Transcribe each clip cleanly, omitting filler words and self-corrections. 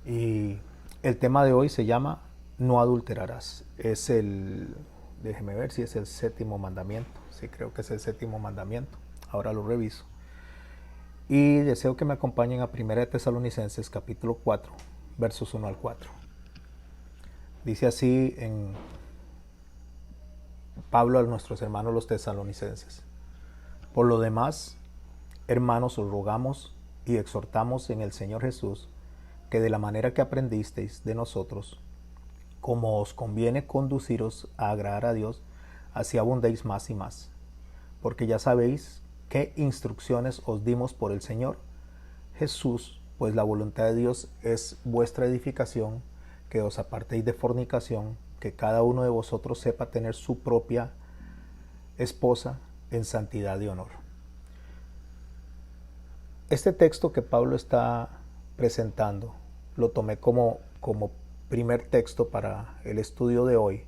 Y el tema de hoy se llama No adulterarás. Déjeme ver si es el séptimo mandamiento. Sí, creo que es el séptimo mandamiento. Ahora lo reviso. Y deseo que me acompañen a 1 de Tesalonicenses capítulo 4, versos 1 al 4. Dice así en Pablo a nuestros hermanos los tesalonicenses: Por lo demás, hermanos, os rogamos y exhortamos en el Señor Jesús que de la manera que aprendisteis de nosotros, como os conviene conduciros a agradar a Dios, así abundéis más y más. Porque ya sabéis qué instrucciones os dimos por el Señor Jesús, pues la voluntad de Dios es vuestra edificación, que os apartéis de fornicación, que cada uno de vosotros sepa tener su propia esposa en santidad y honor. Este texto que Pablo está presentando lo tomé como primer texto para el estudio de hoy,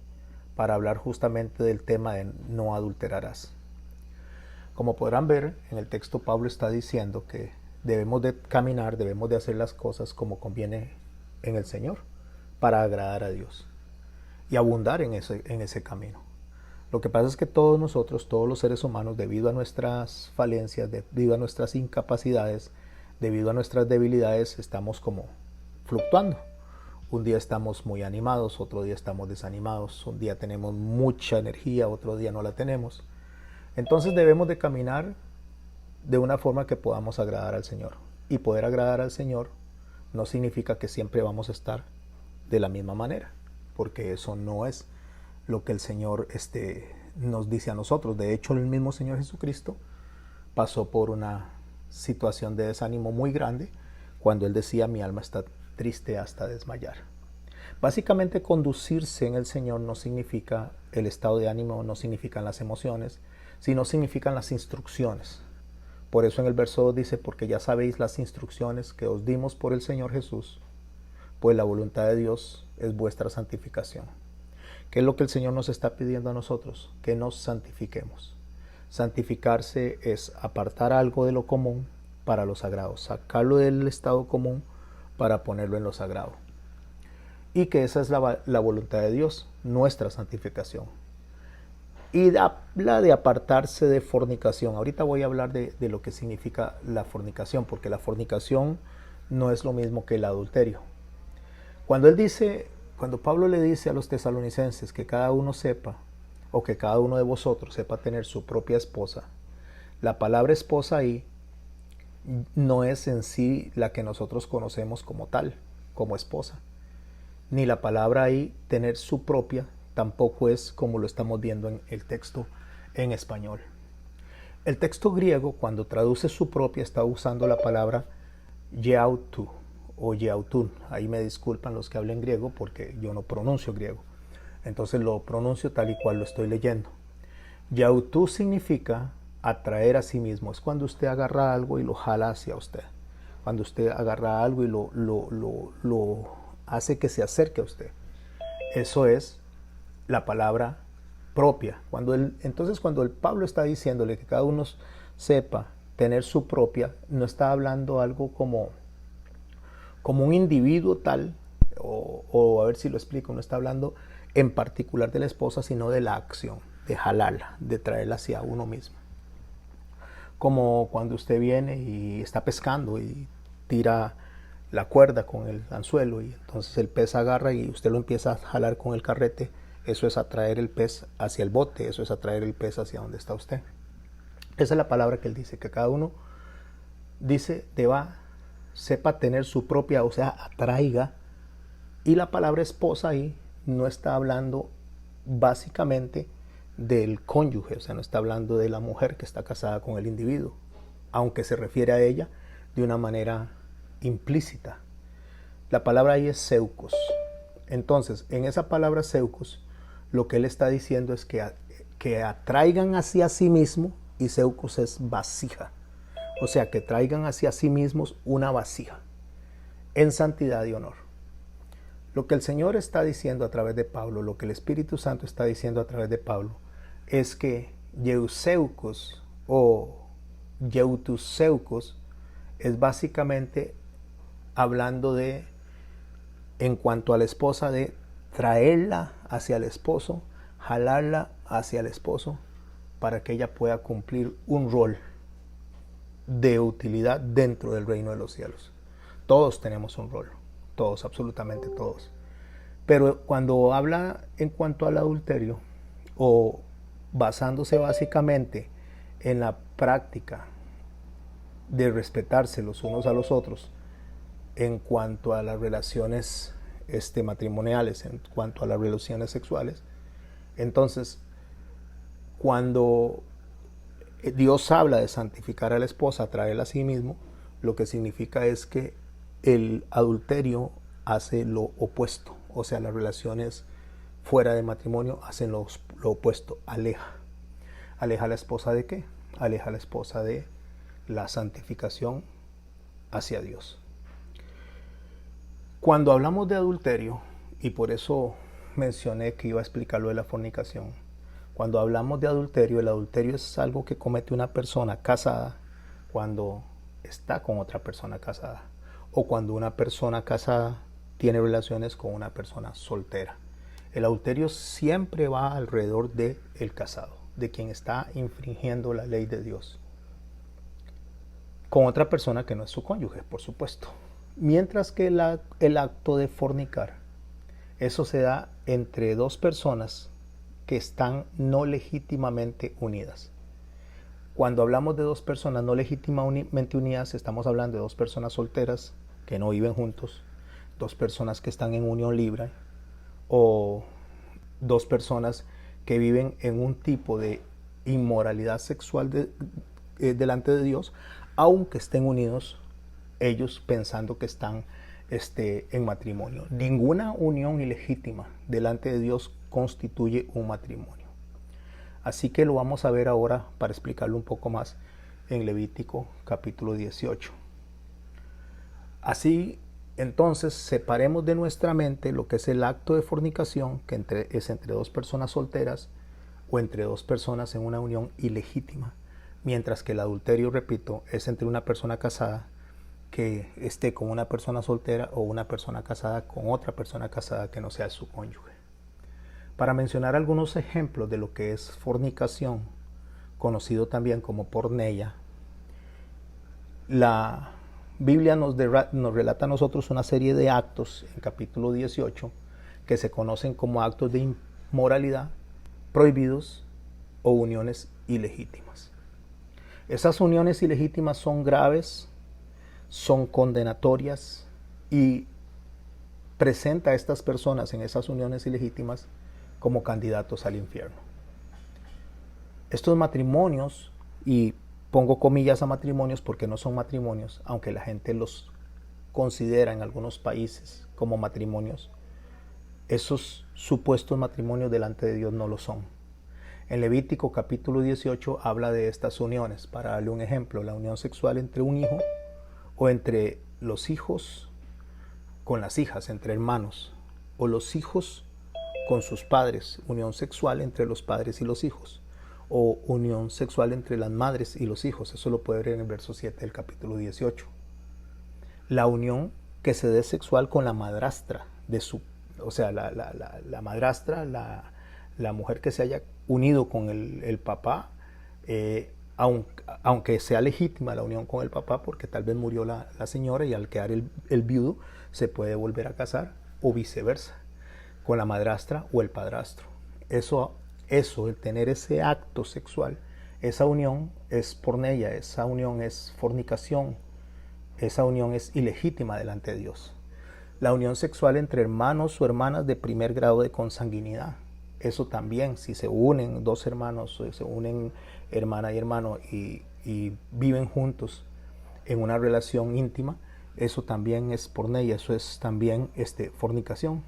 para hablar justamente del tema de no adulterarás. Como podrán ver, en el texto Pablo está diciendo que debemos de caminar, debemos de hacer las cosas como conviene en el Señor, para agradar a Dios y abundar en ese camino. Lo que pasa es que todos nosotros, todos los seres humanos, debido a nuestras falencias, debido a nuestras incapacidades, debido a nuestras debilidades, estamos como fluctuando. Un día estamos muy animados, otro día estamos desanimados, un día tenemos mucha energía, otro día no la tenemos. Entonces debemos de caminar de una forma que podamos agradar al Señor. Y poder agradar al Señor no significa que siempre vamos a estar de la misma manera, porque eso no es lo que el Señor nos dice a nosotros. De hecho, el mismo Señor Jesucristo pasó por una situación de desánimo muy grande cuando Él decía: mi alma está triste hasta desmayar. Básicamente, conducirse en el Señor no significa el estado de ánimo, no significan las emociones, sino significan las instrucciones. Por eso en el verso 2 dice: porque ya sabéis las instrucciones que os dimos por el Señor Jesús, pues la voluntad de Dios es vuestra santificación. ¿Qué es lo que el Señor nos está pidiendo a nosotros? Que nos santifiquemos. Santificarse es apartar algo de lo común para lo sagrado, sacarlo del estado común para ponerlo en lo sagrado. Y que esa es la voluntad de Dios, nuestra santificación. Y habla de apartarse de fornicación. Ahorita voy a hablar de lo que significa la fornicación, porque la fornicación no es lo mismo que el adulterio. Cuando Pablo le dice a los tesalonicenses que cada uno sepa, o que cada uno de vosotros sepa tener su propia esposa, la palabra esposa ahí no es en sí la que nosotros conocemos como tal, como esposa. Ni la palabra ahí tener su propia tampoco es como lo estamos viendo en el texto en español. El texto griego, cuando traduce su propia, está usando la palabra yautu o yautun. Ahí me disculpan los que hablen griego porque yo no pronuncio griego. Entonces lo pronuncio tal y cual lo estoy leyendo. Yautú significa atraer a sí mismo. Es cuando usted agarra algo y lo jala hacia usted. Cuando usted agarra algo y lo hace que se acerque a usted. Eso es la palabra propia. Entonces cuando el Pablo está diciéndole que cada uno sepa tener su propia, no está hablando algo como un individuo tal, o a ver si lo explico, no está hablando en particular de la esposa, sino de la acción, de jalarla, de traerla hacia uno mismo. Como cuando usted viene y está pescando y tira la cuerda con el anzuelo y entonces el pez agarra y usted lo empieza a jalar con el carrete. Eso es atraer el pez hacia el bote, eso es atraer el pez hacia donde está usted. Esa es la palabra que él dice, que cada uno dice sepa tener su propia, o sea, atraiga. Y la palabra esposa ahí no está hablando básicamente del cónyuge, o sea, no está hablando de la mujer que está casada con el individuo, aunque se refiere a ella de una manera implícita. La palabra ahí es seucos. Entonces, en esa palabra seucos, lo que él está diciendo es que atraigan hacia sí mismo, y seucos es vasija. O sea, que traigan hacia sí mismos una vasija en santidad y honor. Lo que el Señor está diciendo a través de Pablo, lo que el Espíritu Santo está diciendo a través de Pablo, es que Euseucos o Eutuseucos es básicamente hablando de en cuanto a la esposa, de traerla hacia el esposo, jalarla hacia el esposo para que ella pueda cumplir un rol de utilidad dentro del reino de los cielos. Todos tenemos un rol, todos, absolutamente todos. Pero cuando habla en cuanto al adulterio, o basándose básicamente en la práctica de respetarse los unos a los otros, en cuanto a las relaciones matrimoniales, en cuanto a las relaciones sexuales, entonces, cuando Dios habla de santificar a la esposa, traerla a sí mismo, lo que significa es que el adulterio hace lo opuesto. O sea, las relaciones fuera de matrimonio hacen lo opuesto, aleja. ¿Aleja a la esposa de qué? Aleja a la esposa de la santificación hacia Dios. Cuando hablamos de adulterio, y por eso mencioné que iba a explicar lo de la fornicación, cuando hablamos de adulterio, el adulterio es algo que comete una persona casada cuando está con otra persona casada, o cuando una persona casada tiene relaciones con una persona soltera. El adulterio siempre va alrededor del casado, de quien está infringiendo la ley de Dios, con otra persona que no es su cónyuge, por supuesto. Mientras que el acto de fornicar, eso se da entre dos personas que están no legítimamente unidas. Cuando hablamos de dos personas no legítimamente unidas, estamos hablando de dos personas solteras que no viven juntos, dos personas que están en unión libre, o dos personas que viven en un tipo de inmoralidad sexual delante de Dios, aunque estén unidos ellos pensando que están en matrimonio. Ninguna unión ilegítima delante de Dios constituye un matrimonio. Así que lo vamos a ver ahora para explicarlo un poco más en Levítico capítulo 18. Así, entonces, separemos de nuestra mente lo que es el acto de fornicación, que es entre dos personas solteras o entre dos personas en una unión ilegítima, mientras que el adulterio, repito, es entre una persona casada que esté con una persona soltera o una persona casada con otra persona casada que no sea su cónyuge. Para mencionar algunos ejemplos de lo que es fornicación, conocido también como porneia, la Biblia nos relata a nosotros una serie de actos en capítulo 18 que se conocen como actos de inmoralidad prohibidos o uniones ilegítimas. Esas uniones ilegítimas son graves, son condenatorias y presenta a estas personas en esas uniones ilegítimas como candidatos al infierno. Estos matrimonios, y pongo comillas a matrimonios porque no son matrimonios, aunque la gente los considera en algunos países como matrimonios, esos supuestos matrimonios delante de Dios no lo son. En Levítico capítulo 18 habla de estas uniones. Para darle un ejemplo, la unión sexual entre un hijo o entre los hijos con las hijas, entre hermanos, o los hijos con sus padres, unión sexual entre los padres y los hijos, o unión sexual entre las madres y los hijos. Eso lo puede ver en el verso 7 del capítulo 18. La unión que se dé sexual con la madrastra de su, o sea, la madrastra, la mujer que se haya unido con el papá, aunque sea legítima la unión con el papá, porque tal vez murió la señora y al quedar el viudo se puede volver a casar, o viceversa, con la madrastra o el padrastro. Eso, el tener ese acto sexual, esa unión es porneia, esa unión es fornicación, esa unión es ilegítima delante de Dios. La unión sexual entre hermanos o hermanas de primer grado de consanguinidad, eso también, si se unen dos hermanos, se unen hermana y hermano y viven juntos en una relación íntima, eso también es porneia, eso es también fornicación.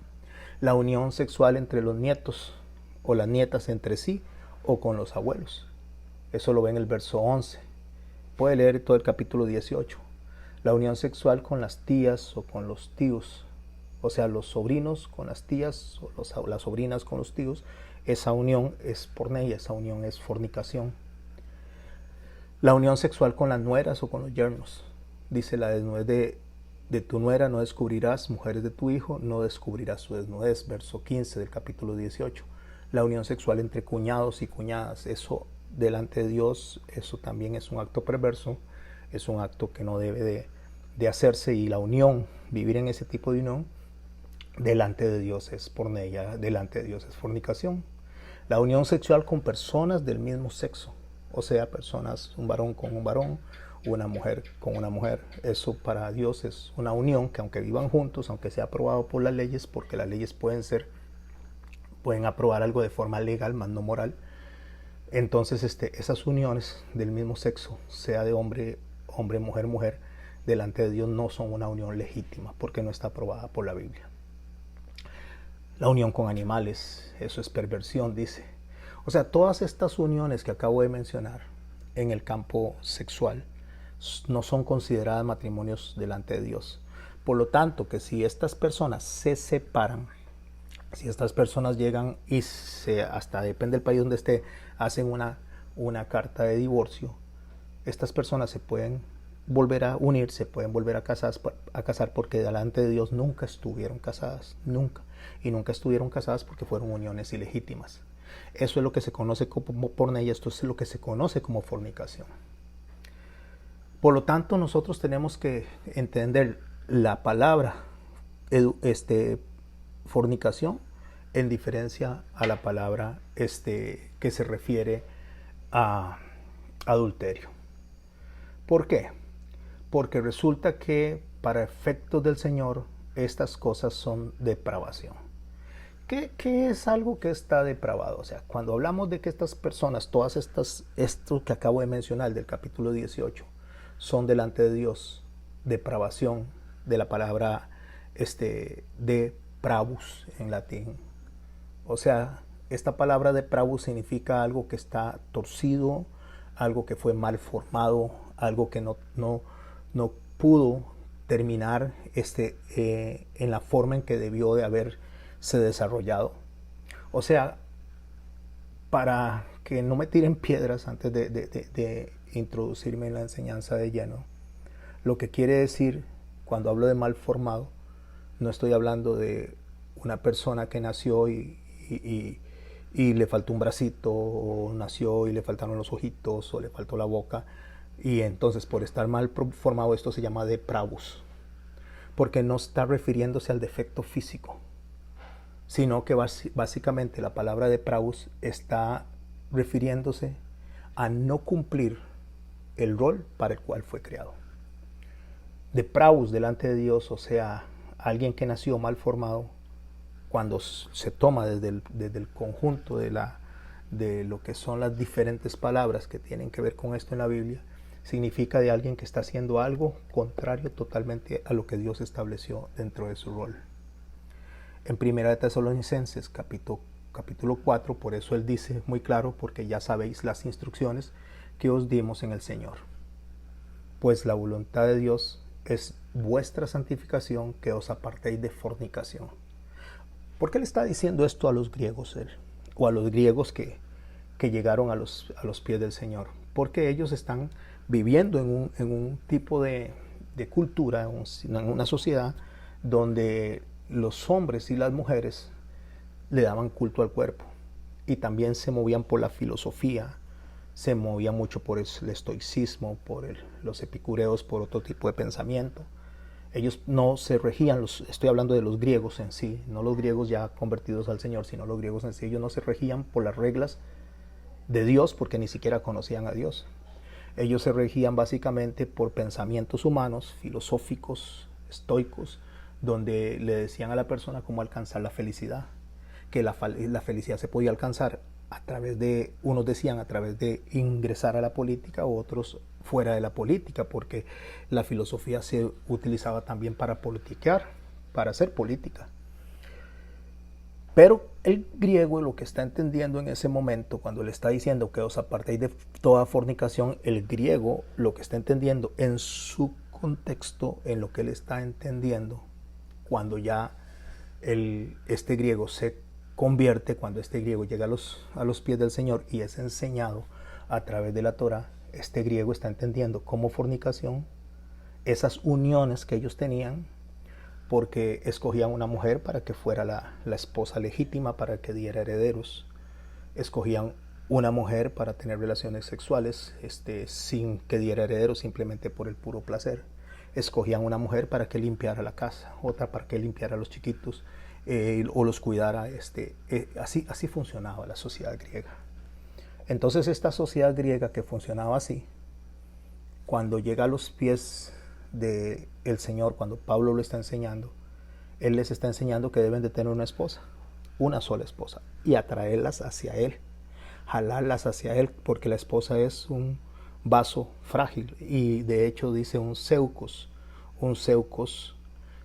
La unión sexual entre los nietos o las nietas entre sí o con los abuelos, eso lo ve en el verso 11. Puede leer todo el capítulo 18. La unión sexual con las tías o con los tíos, o sea, los sobrinos con las tías o las sobrinas con los tíos, esa unión es porneia, esa unión es fornicación. La unión sexual con las nueras o con los yernos, dice la desnudez de tu nuera no descubrirás, mujeres de tu hijo no descubrirás su desnudez. Verso 15 del capítulo 18. La unión sexual entre cuñados y cuñadas, eso delante de Dios, eso también es un acto perverso, es un acto que no debe de hacerse, y la unión, vivir en ese tipo de unión, delante de Dios es porneia, delante de Dios es fornicación. La unión sexual con personas del mismo sexo, o sea, personas, un varón con un varón, una mujer con una mujer, eso para Dios es una unión que aunque vivan juntos, aunque sea aprobado por las leyes, porque las leyes pueden aprobar algo de forma legal, más no moral, entonces esas uniones del mismo sexo, sea de hombre, hombre, mujer, mujer, delante de Dios no son una unión legítima, porque no está aprobada por la Biblia. La unión con animales, eso es perversión, dice. O sea, todas estas uniones que acabo de mencionar en el campo sexual no son consideradas matrimonios delante de Dios. Por lo tanto, que si estas personas se separan, si estas personas llegan y hasta depende del país donde esté, hacen una carta de divorcio, estas personas se pueden volver a unir, se pueden volver a casar porque delante de Dios nunca estuvieron casadas, nunca. Y nunca estuvieron casadas porque fueron uniones ilegítimas. Eso es lo que se conoce como porneia, esto es lo que se conoce como fornicación. Por lo tanto, nosotros tenemos que entender la palabra fornicación en diferencia a la palabra que se refiere a adulterio. ¿Por qué? Porque resulta que para efectos del Señor estas cosas son depravación. ¿Qué es algo que está depravado? O sea, cuando hablamos de que estas personas, esto que acabo de mencionar del capítulo 18, son delante de Dios, depravación, de la palabra depravus en latín. O sea, esta palabra depravus significa algo que está torcido, algo que fue mal formado, algo que no pudo terminar en la forma en que debió de haberse desarrollado. O sea, para que no me tiren piedras antes de introducirme en la enseñanza de lleno, lo que quiere decir cuando hablo de mal formado, no estoy hablando de una persona que nació y le faltó un bracito, o nació y le faltaron los ojitos, o le faltó la boca, y entonces por estar mal formado esto se llama depravus, porque no está refiriéndose al defecto físico, sino que básicamente la palabra depravus está refiriéndose a no cumplir el rol para el cual fue creado. Depravus delante de Dios, o sea, alguien que nació mal formado, cuando se toma desde el conjunto de lo que son las diferentes palabras que tienen que ver con esto en la Biblia, significa de alguien que está haciendo algo contrario totalmente a lo que Dios estableció dentro de su rol. En 1 Tesalonicenses capítulo 4, por eso él dice muy claro, porque ya sabéis las instrucciones que os dimos en el Señor. Pues la voluntad de Dios es vuestra santificación, que os apartéis de fornicación. ¿Por qué le está diciendo esto a los griegos él? O a los griegos que llegaron a los pies del Señor? Porque ellos están viviendo en un tipo de cultura, en una sociedad donde los hombres y las mujeres le daban culto al cuerpo, y también se movían por la filosofía, se movían mucho por el estoicismo, por los epicureos, por otro tipo de pensamiento. Ellos no se regían, estoy hablando de los griegos en sí, no los griegos ya convertidos al Señor, sino los griegos en sí. Ellos no se regían por las reglas de Dios porque ni siquiera conocían a Dios. Ellos se regían básicamente por pensamientos humanos, filosóficos, estoicos, donde le decían a la persona cómo alcanzar la felicidad, que la felicidad se podía alcanzar a través de, unos decían a través de ingresar a la política, otros fuera de la política, porque la filosofía se utilizaba también para politiquear, para hacer política. Pero el griego lo que está entendiendo en ese momento, cuando le está diciendo que os apartéis de toda fornicación, el griego lo que está entendiendo en su contexto, en lo que él está entendiendo, cuando ya este griego se convierte, cuando este griego llega a los pies del Señor y es enseñado a través de la Torá, este griego está entendiendo como fornicación esas uniones que ellos tenían, porque escogían una mujer para que fuera la esposa legítima, para que diera herederos. Escogían una mujer para tener relaciones sexuales sin que diera herederos, simplemente por el puro placer. Escogían una mujer para que limpiara la casa, otra para que limpiara a los chiquitos o los cuidara. Así funcionaba la sociedad griega. Entonces esta sociedad griega que funcionaba así, cuando llega a los pies del Señor, cuando Pablo lo está enseñando, Él les está enseñando que deben de tener una esposa, una sola esposa, y atraerlas hacia Él, jalarlas hacia Él, porque la esposa es un vaso frágil, y de hecho dice un seucos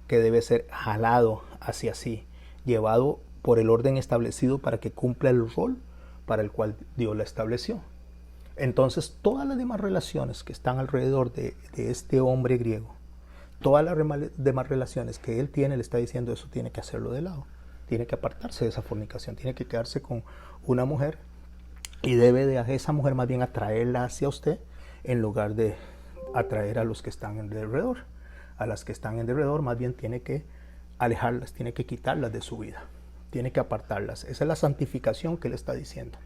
que debe ser jalado hacia sí, llevado por el orden establecido para que cumpla el rol para el cual Dios la estableció. Entonces todas las demás relaciones que están alrededor de este hombre griego, todas las demás relaciones que él tiene, le está diciendo eso tiene que hacerlo de lado, tiene que apartarse de esa fornicación, tiene que quedarse con una mujer y debe de a esa mujer más bien atraerla hacia usted en lugar de atraer a los que están en alrededor. A las que están en alrededor más bien tiene que alejarlas, tiene que quitarlas de su vida, tiene que apartarlas. Esa es la santificación que él está diciendo.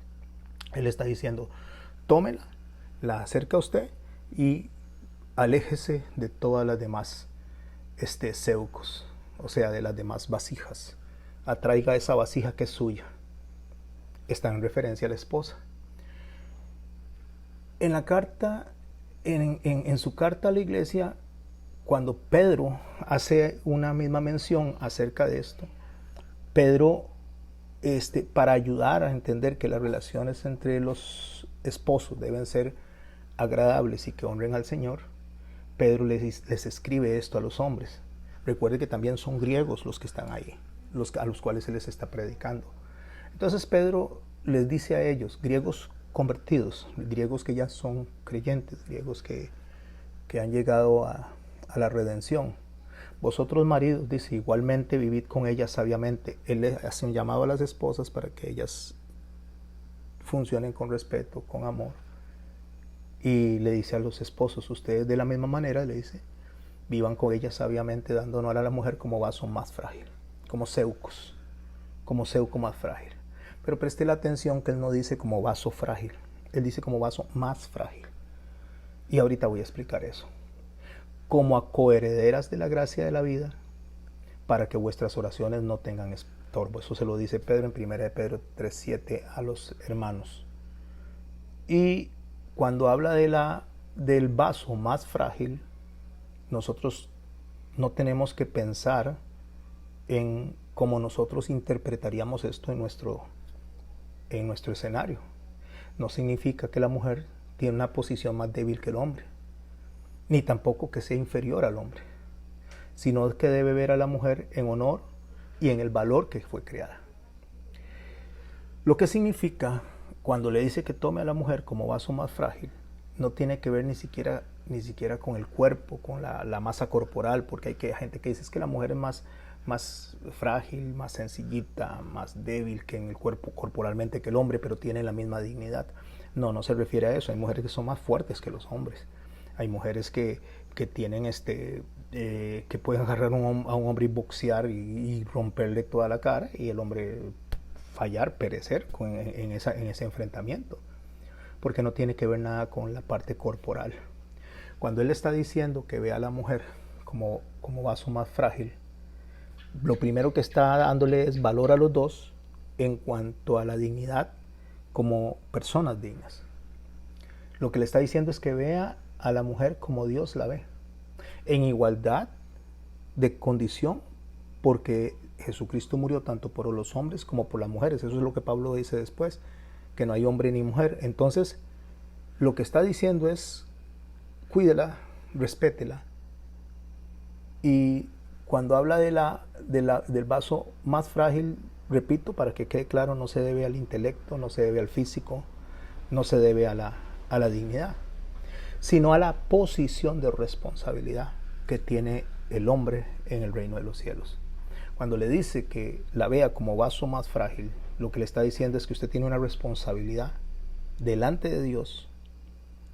Él está diciendo, tómela, la acerca a usted y aléjese de todas las demás seucos, o sea, de las demás vasijas. Atraiga esa vasija que es suya. Está en referencia a la esposa. En la carta, en su carta a la iglesia, cuando Pedro hace una misma mención acerca de esto, Pedro, para ayudar a entender que las relaciones entre los esposos deben ser agradables y que honren al Señor, Pedro les escribe esto a los hombres. Recuerde que también son griegos los que están ahí, a los cuales se les está predicando. Entonces Pedro les dice a ellos, griegos convertidos, griegos que ya son creyentes, griegos que han llegado a la redención. Vosotros maridos, dice, igualmente vivid con ellas sabiamente. Él le hace un llamado a las esposas para que ellas funcionen con respeto, con amor. Y le dice a los esposos, ustedes de la misma manera, le dice, vivan con ellas sabiamente, dando honor a la mujer como vaso más frágil, como seuco más frágil. Pero preste la atención que él no dice como vaso frágil, él dice como vaso más frágil. Y ahorita voy a explicar eso. Como a coherederas de la gracia de la vida, para que vuestras oraciones no tengan estorbo. Eso se lo dice Pedro en 1 de Pedro 3:7 a los hermanos. Y cuando habla del vaso más frágil, nosotros no tenemos que pensar en cómo nosotros interpretaríamos esto en nuestro escenario. No significa que la mujer tiene una posición más débil que el hombre, ni tampoco que sea inferior al hombre, sino que debe ver a la mujer en honor y en el valor que fue creada. Lo que significa, cuando le dice que tome a la mujer como vaso más frágil, no tiene que ver ni siquiera con el cuerpo, con la masa corporal, porque hay gente que dice que la mujer es más frágil, más sencillita, más débil que en el cuerpo corporalmente que el hombre, pero tiene la misma dignidad. No se refiere a eso. Hay mujeres que son más fuertes que los hombres. Hay mujeres que tienen que pueden agarrar a un hombre y boxear y romperle toda la cara y el hombre fallar, perecer en ese enfrentamiento, porque no tiene que ver nada con la parte corporal. Cuando él está diciendo que ve a la mujer como vaso más frágil, lo primero que está dándole es valor a los dos en cuanto a la dignidad como personas dignas. Lo que le está diciendo es que vea a la mujer como Dios la ve, en igualdad de condición, porque Jesucristo murió tanto por los hombres como por las mujeres. Eso es lo que Pablo dice después, que no hay hombre ni mujer. Entonces, lo que está diciendo es, cuídela, respétela. Y cuando habla del vaso más frágil, repito, para que quede claro, no se debe al intelecto, no se debe al físico, no se debe a la dignidad, sino a la posición de responsabilidad que tiene el hombre en el reino de los cielos. Cuando le dice que la vea como vaso más frágil, lo que le está diciendo es que usted tiene una responsabilidad delante de Dios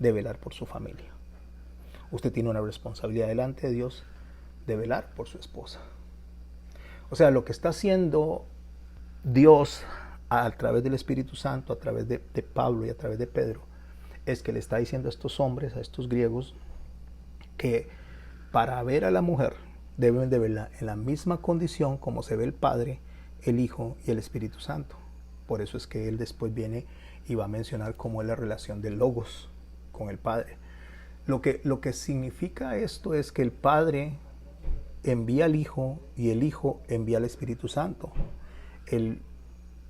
de velar por su familia. usted tiene una responsabilidad delante de Dios de velar por su esposa. O sea, lo que está haciendo Dios a través del Espíritu Santo, a través de Pablo y a través de Pedro, es que le está diciendo a estos hombres, a estos griegos, que para ver a la mujer deben de verla en la misma condición como se ve el Padre, el Hijo y el Espíritu Santo. Por eso es que él después viene y va a mencionar cómo es la relación del Logos con el Padre. Lo que significa esto es que el Padre envía al Hijo y el Hijo envía al Espíritu Santo. El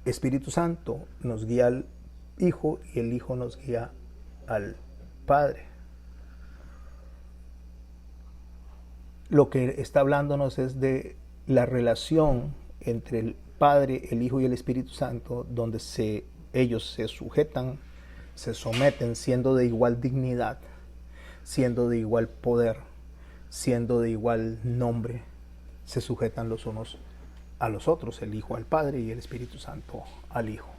Espíritu Santo nos guía al Hijo y el Hijo nos guía al Padre. Lo que está hablándonos es de la relación entre el Padre, el Hijo y el Espíritu Santo, donde ellos se sujetan, se someten, siendo de igual dignidad, siendo de igual poder, siendo de igual nombre, se sujetan los unos a los otros, el Hijo al Padre y el Espíritu Santo al Hijo.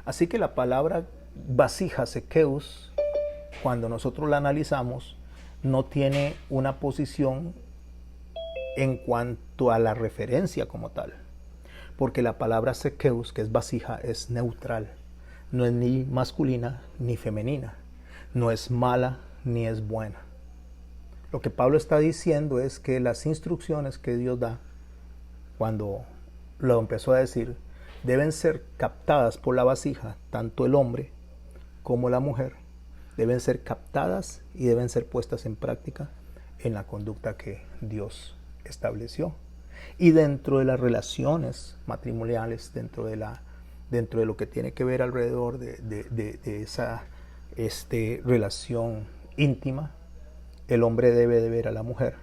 Así que la palabra vasija, sekeus, cuando nosotros la analizamos, no tiene una posición en cuanto a la referencia como tal, porque la palabra sekeus, que es vasija, es neutral, no es ni masculina ni femenina, no es mala ni es buena. Lo que Pablo está diciendo es que las instrucciones que Dios da, cuando lo empezó a decir, deben ser captadas por la vasija, tanto el hombre como la mujer, deben ser captadas y deben ser puestas en práctica en la conducta que Dios estableció. Y dentro de las relaciones matrimoniales, dentro de lo que tiene que ver alrededor de esa relación íntima, el hombre debe de ver a la mujer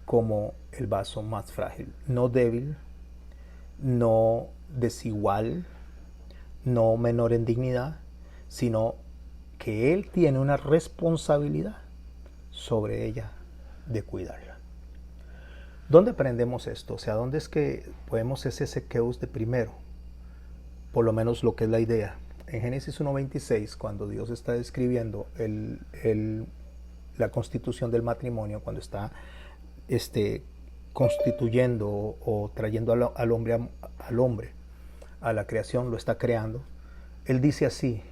como el vaso más frágil, no débil, no desigual, no menor en dignidad, sino que él tiene una responsabilidad sobre ella de cuidarla. ¿Dónde aprendemos esto? O sea, ¿dónde es que podemos ese sekeus de primero? Por lo menos lo que es la idea. En Génesis 1:26, cuando Dios está describiendo la constitución del matrimonio, cuando está constituyendo o trayendo al hombre a la creación, lo está creando, él dice así,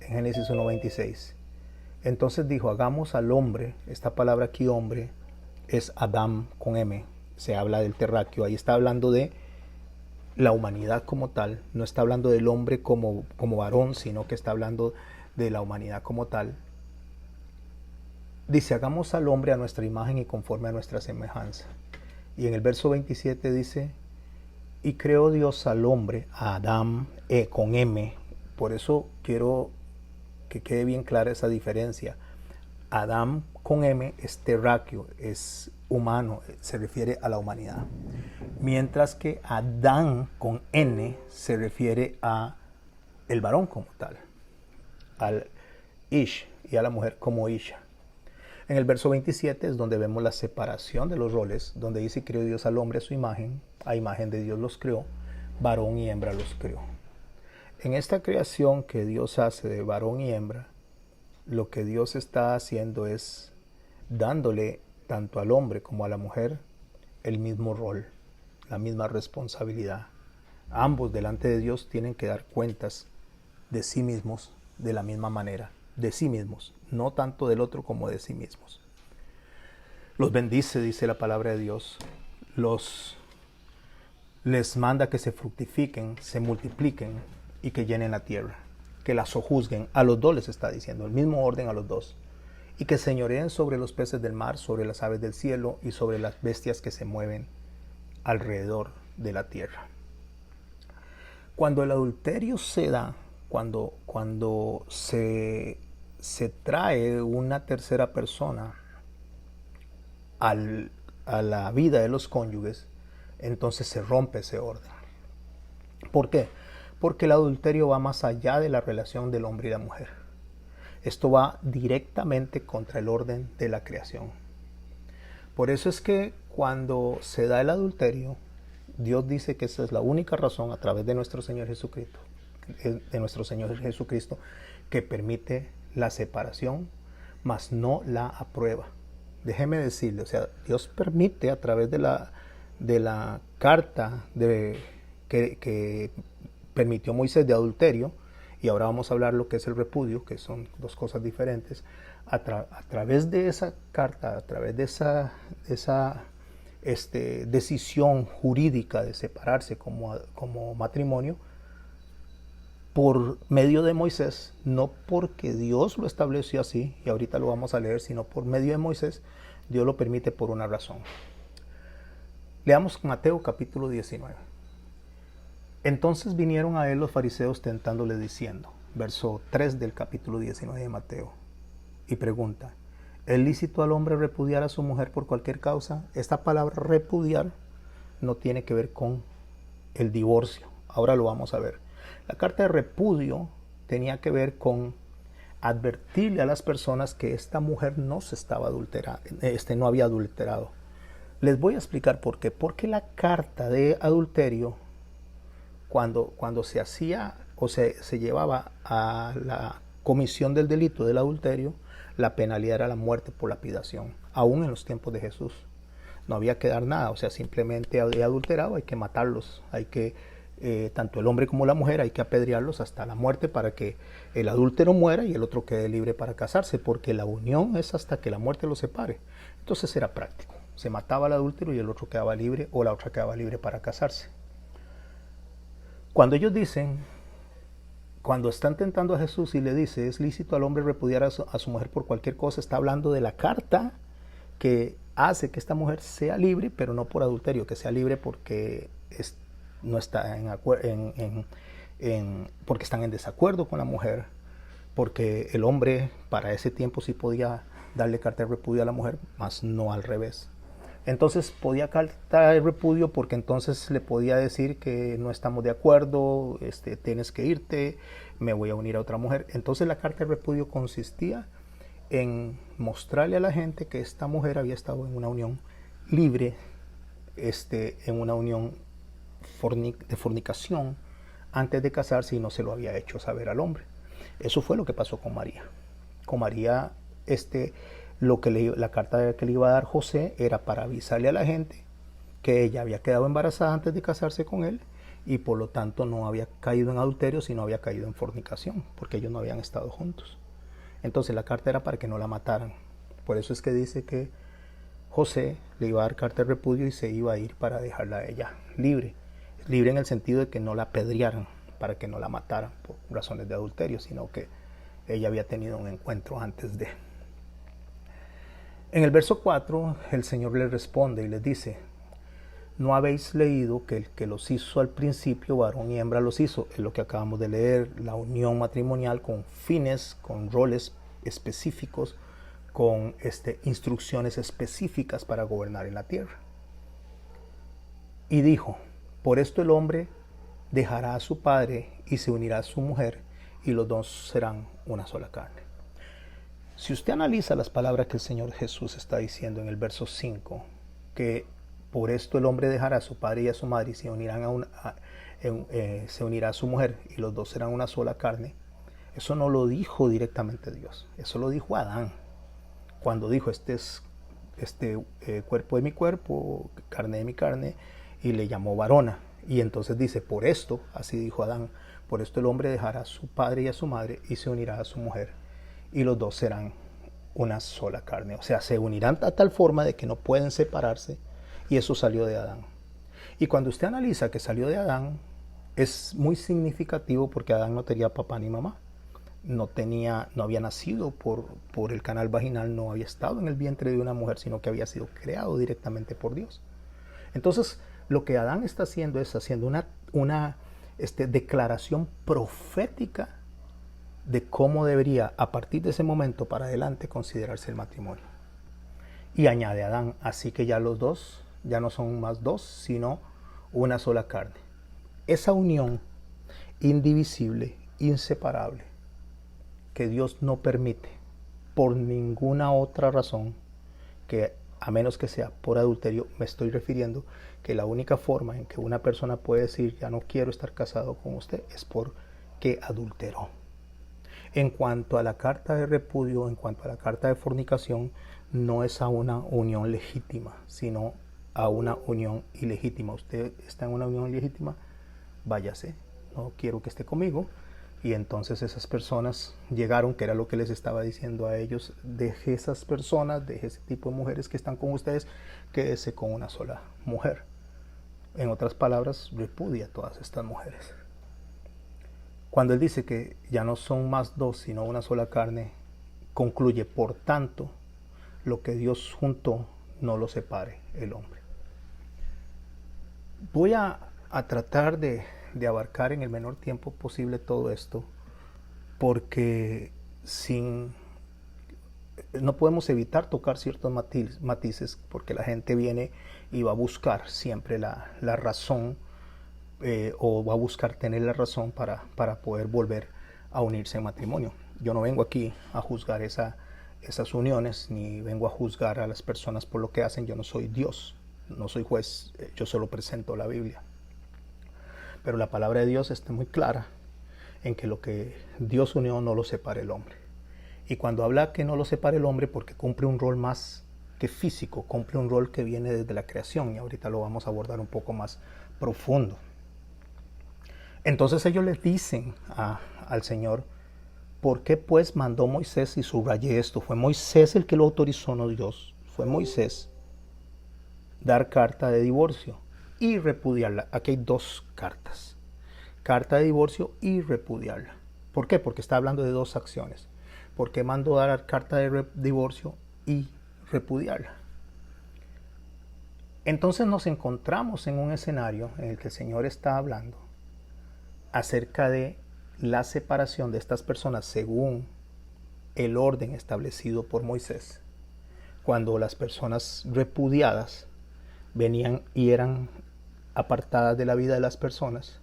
en Génesis 1:26, entonces dijo, hagamos al hombre, esta palabra aquí hombre es Adam con M, se habla del terráqueo, ahí está hablando de la humanidad como tal, no está hablando del hombre como varón, sino que está hablando de la humanidad como tal. Dice, hagamos al hombre a nuestra imagen y conforme a nuestra semejanza. Y en el verso 27 dice, y creó Dios al hombre, a Adam, con M. Por eso quiero que quede bien clara esa diferencia. Adam con M es terráqueo, es humano, se refiere a la humanidad. Mientras que Adán con N se refiere a el varón como tal, al Ish y a la mujer como Isha. En el verso 27 es donde vemos la separación de los roles, donde dice, creó Dios al hombre a su imagen, a imagen de Dios los creó, varón y hembra los creó. En esta creación que Dios hace de varón y hembra, lo que Dios está haciendo es dándole tanto al hombre como a la mujer el mismo rol, la misma responsabilidad. Ambos delante de Dios tienen que dar cuentas de sí mismos de la misma manera, de sí mismos, no tanto del otro como de sí mismos. Los bendice, dice la palabra de Dios, les manda que se fructifiquen, se multipliquen y que llenen la tierra, que la sojuzguen, a los dos les está diciendo, el mismo orden a los dos, y que señoreen sobre los peces del mar, sobre las aves del cielo y sobre las bestias que se mueven alrededor de la tierra. Cuando el adulterio se da, cuando se trae una tercera persona a la vida de los cónyuges, entonces se rompe ese orden. ¿Por qué? Porque el adulterio va más allá de la relación del hombre y la mujer. Esto va directamente contra el orden de la creación. Por eso es que cuando se da el adulterio, Dios dice que esa es la única razón a través de nuestro Señor Jesucristo, que permite la separación, mas no la aprueba. Déjeme decirle, o sea, Dios permite a través de la carta que permitió Moisés de adulterio, y ahora vamos a hablar lo que es el repudio, que son dos cosas diferentes. A través de esa carta, a través de esa decisión jurídica de separarse como matrimonio, por medio de Moisés, no porque Dios lo estableció así, y ahorita lo vamos a leer, sino por medio de Moisés, Dios lo permite por una razón. Leamos Mateo capítulo 19. Entonces vinieron a él los fariseos tentándole diciendo, verso 3 del capítulo 19 de Mateo, y pregunta, ¿es lícito al hombre repudiar a su mujer por cualquier causa? Esta palabra repudiar no tiene que ver con el divorcio. Ahora lo vamos a ver. La carta de repudio tenía que ver con advertirle a las personas que esta mujer no se estaba adulterando, no había adulterado. Les voy a explicar por qué. Porque la carta de adulterio, cuando se hacía o se llevaba a la comisión del delito del adulterio, la penalidad era la muerte por lapidación, aún en los tiempos de Jesús. No había que dar nada, o sea, simplemente había adulterado, hay que matarlos, hay que tanto el hombre como la mujer hay que apedrearlos hasta la muerte para que el adúltero muera y el otro quede libre para casarse, porque la unión es hasta que la muerte los separe. Entonces era práctico, se mataba al adúltero y el otro quedaba libre o la otra quedaba libre para casarse. Cuando ellos dicen, cuando están tentando a Jesús y le dice, es lícito al hombre repudiar a su mujer por cualquier cosa, está hablando de la carta que hace que esta mujer sea libre, pero no por adulterio, que sea libre porque no está porque están en desacuerdo con la mujer, porque el hombre para ese tiempo sí podía darle carta de repudio a la mujer, mas no al revés. Entonces podía carta de repudio porque entonces le podía decir que no estamos de acuerdo, tienes que irte, me voy a unir a otra mujer. Entonces la carta de repudio consistía en mostrarle a la gente que esta mujer había estado en una unión libre, en una unión de fornicación antes de casarse y no se lo había hecho saber al hombre. Eso fue lo que pasó con María. Con María, la carta que le iba a dar José era para avisarle a la gente que ella había quedado embarazada antes de casarse con él y por lo tanto no había caído en adulterio, sino había caído en fornicación, porque ellos no habían estado juntos. Entonces la carta era para que no la mataran. Por eso es que dice que José le iba a dar carta de repudio y se iba a ir para dejarla a ella libre. Libre en el sentido de que no la apedrearan, para que no la mataran por razones de adulterio, sino que ella había tenido un encuentro antes de. En el verso 4, el Señor les responde y les dice, ¿no habéis leído que el que los hizo al principio, varón y hembra los hizo? Es lo que acabamos de leer, la unión matrimonial con fines, con roles específicos, con instrucciones específicas para gobernar en la tierra. Y dijo, por esto el hombre dejará a su padre y se unirá a su mujer, y los dos serán una sola carne. Si usted analiza las palabras que el Señor Jesús está diciendo en el verso 5, que por esto el hombre dejará a su padre y a su madre y se unirá a su mujer y los dos serán una sola carne, eso no lo dijo directamente Dios, eso lo dijo Adán. Cuando dijo, cuerpo de mi cuerpo, carne de mi carne, y le llamó varona. Y entonces dice, por esto, así dijo Adán, por esto el hombre dejará a su padre y a su madre y se unirá a su mujer y los dos serán una sola carne. O sea, se unirán a tal forma de que no pueden separarse y eso salió de Adán. Y cuando usted analiza que salió de Adán, es muy significativo porque Adán no tenía papá ni mamá. No había nacido por el canal vaginal, no había estado en el vientre de una mujer, sino que había sido creado directamente por Dios. Entonces, lo que Adán está haciendo es haciendo una declaración profética de cómo debería, a partir de ese momento para adelante, considerarse el matrimonio. Y añade Adán, así que ya los dos, ya no son más dos, sino una sola carne. Esa unión indivisible, inseparable, que Dios no permite por ninguna otra razón, que a menos que sea por adulterio, me estoy refiriendo que la única forma en que una persona puede decir ya no quiero estar casado con usted es porque adulteró. En cuanto a la carta de repudio, en cuanto a la carta de fornicación, no es a una unión legítima, sino a una unión ilegítima. Usted está en una unión ilegítima, váyase, no quiero que esté conmigo. Y entonces esas personas llegaron, que era lo que les estaba diciendo a ellos: deje esas personas, deje ese tipo de mujeres que están con ustedes, quédese con una sola mujer. En otras palabras, repudia a todas estas mujeres. Cuando él dice que ya no son más dos, sino una sola carne, concluye: por tanto, lo que Dios juntó, no lo separe el hombre. Voy a tratar de abarcar en el menor tiempo posible todo esto, porque no podemos evitar tocar ciertos matices, porque la gente viene y va a buscar siempre la razón, o va a buscar tener la razón para poder volver a unirse en matrimonio. Yo no vengo aquí a juzgar esas uniones, ni vengo a juzgar a las personas por lo que hacen. Yo no soy Dios, no soy juez, yo solo presento la Biblia. Pero la palabra de Dios está muy clara en que lo que Dios unió no lo separe el hombre. Y cuando habla que no lo separe el hombre, porque cumple un rol más que físico, cumple un rol que viene desde la creación, y ahorita lo vamos a abordar un poco más profundo. Entonces ellos les dicen al Señor: ¿por qué pues mandó Moisés? Y subrayé esto: fue Moisés el que lo autorizó, no Dios. Fue Moisés dar carta de divorcio y repudiarla. Aquí hay dos cartas: carta de divorcio y repudiarla. ¿Por qué? Porque está hablando de dos acciones. ¿Por qué mandó dar carta de divorcio y repudiarla? Entonces nos encontramos en un escenario en el que el Señor está hablando acerca de la separación de estas personas según el orden establecido por Moisés. Cuando las personas repudiadas venían y eran apartadas de la vida de las personas,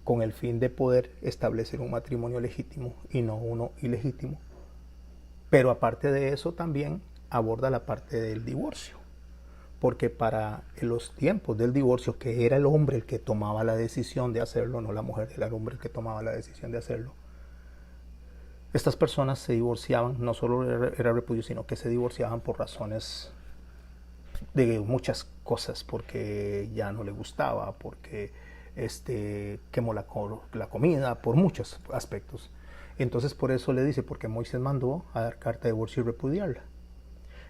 con el fin de poder establecer un matrimonio legítimo y no uno ilegítimo. Pero aparte de eso, también aborda la parte del divorcio, porque para los tiempos del divorcio, que era el hombre el que tomaba la decisión de hacerlo, no la mujer, era el hombre el que tomaba la decisión de hacerlo, estas personas se divorciaban. No solo era repudio, sino que se divorciaban por razones de muchas cosas: porque ya no le gustaba, porque quemó la comida, por muchos aspectos. Entonces por eso le dice: porque Moisés mandó a dar carta de divorcio y repudiarla.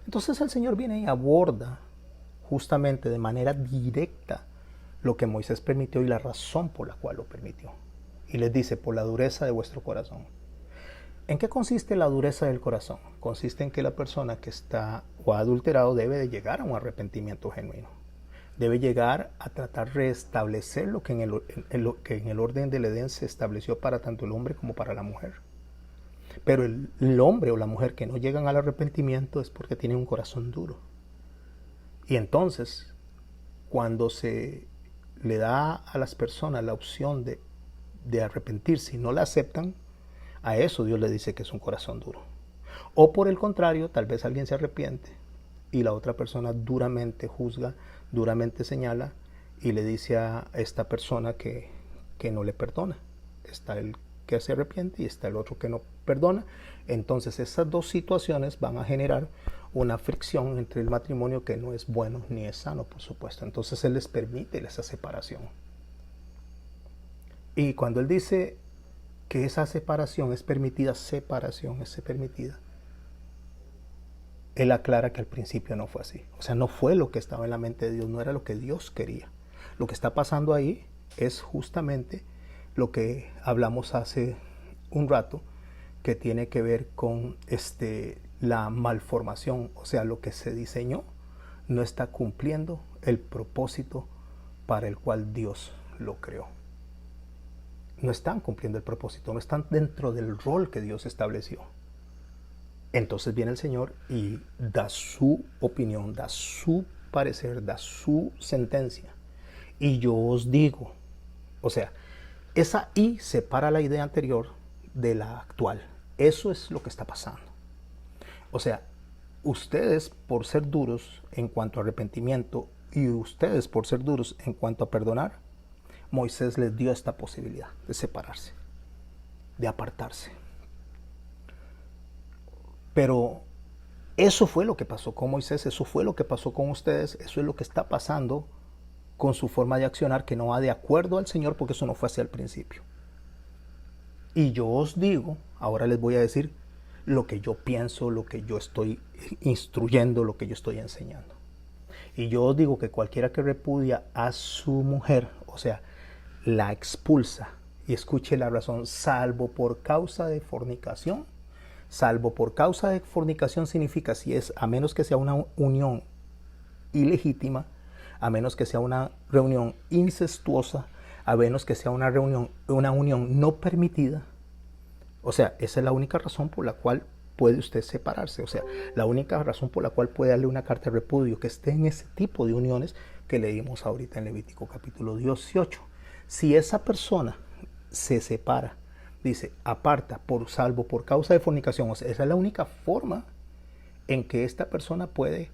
Entonces el Señor viene y aborda justamente de manera directa lo que Moisés permitió y la razón por la cual lo permitió. Y les dice: por la dureza de vuestro corazón. ¿En qué consiste la dureza del corazón? Consiste en que la persona que está o ha adulterado debe de llegar a un arrepentimiento genuino. Debe llegar a tratar de restablecer lo que en el orden del Edén se estableció para tanto el hombre como para la mujer. Pero el hombre o la mujer que no llegan al arrepentimiento es porque tienen un corazón duro. Y entonces, cuando se le da a las personas la opción de arrepentirse y no la aceptan, a eso Dios le dice que es un corazón duro. O por el contrario, tal vez alguien se arrepiente y la otra persona duramente juzga, duramente señala y le dice a esta persona que no le perdona. Está el que se arrepiente y está el otro que no perdona. Entonces esas dos situaciones van a generar una fricción entre el matrimonio que no es bueno ni es sano, por supuesto. Entonces Él les permite esa separación. Y cuando Él dice que esa separación es permitida, Él aclara que al principio no fue así. O sea, no fue lo que estaba en la mente de Dios, no era lo que Dios quería. Lo que está pasando ahí es justamente lo que hablamos hace un rato, que tiene que ver con la malformación. O sea, lo que se diseñó no está cumpliendo el propósito para el cual Dios lo creó. No están cumpliendo el propósito, no están dentro del rol que Dios estableció. Entonces viene el Señor y da su opinión, da su parecer, da su sentencia. Y yo os digo, o sea, esa y separa la idea anterior de la actual. Eso es lo que está pasando. O sea, ustedes por ser duros en cuanto a arrepentimiento y ustedes por ser duros en cuanto a perdonar, Moisés les dio esta posibilidad de separarse, de apartarse. Pero eso fue lo que pasó con Moisés, eso fue lo que pasó con ustedes, eso es lo que está pasando con su forma de accionar, que no va de acuerdo al Señor, porque eso no fue así al principio. Y yo os digo, ahora les voy a decir lo que yo pienso, lo que yo estoy instruyendo, lo que yo estoy enseñando. Y yo os digo que cualquiera que repudia a su mujer, o sea, la expulsa, y escuche la razón, salvo por causa de fornicación. Salvo por causa de fornicación significa, si es, a menos que sea una unión ilegítima, a menos que sea una reunión incestuosa, a menos que sea una unión no permitida. O sea, esa es la única razón por la cual puede usted separarse. O sea, la única razón por la cual puede darle una carta de repudio que esté en ese tipo de uniones que leímos ahorita en Levítico capítulo 18. Si esa persona se separa, dice, aparta, salvo por causa de fornicación, o sea, esa es la única forma en que esta persona puede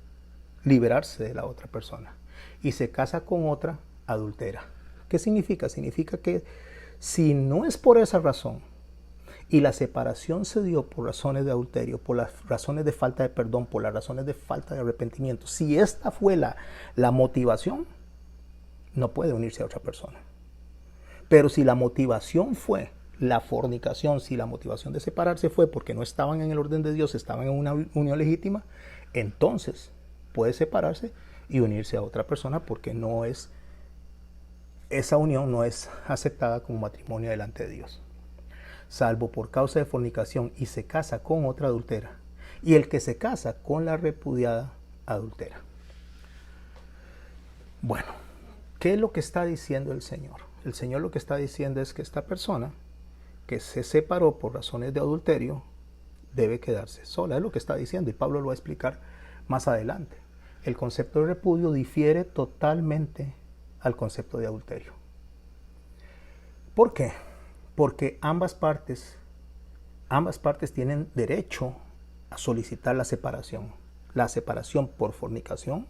liberarse de la otra persona. Y se casa con otra adultera. ¿Qué significa? Significa que si no es por esa razón, y la separación se dio por razones de adulterio, por las razones de falta de perdón, por las razones de falta de arrepentimiento, si esta fue la motivación, no puede unirse a otra persona. Pero si la motivación fue la fornicación, si la motivación de separarse fue porque no estaban en el orden de Dios, estaban en una unión legítima, entonces puede separarse y unirse a otra persona, porque no es, esa unión no es aceptada como matrimonio delante de Dios. Salvo por causa de fornicación, y se casa con otra adultera, y el que se casa con la repudiada adultera. Bueno, ¿qué es lo que está diciendo el Señor? El Señor lo que está diciendo es que esta persona que se separó por razones de adulterio debe quedarse sola, es lo que está diciendo, y Pablo lo va a explicar más adelante. El concepto de repudio difiere totalmente al concepto de adulterio. ¿Por qué? Porque ambas partes tienen derecho a solicitar la separación por fornicación,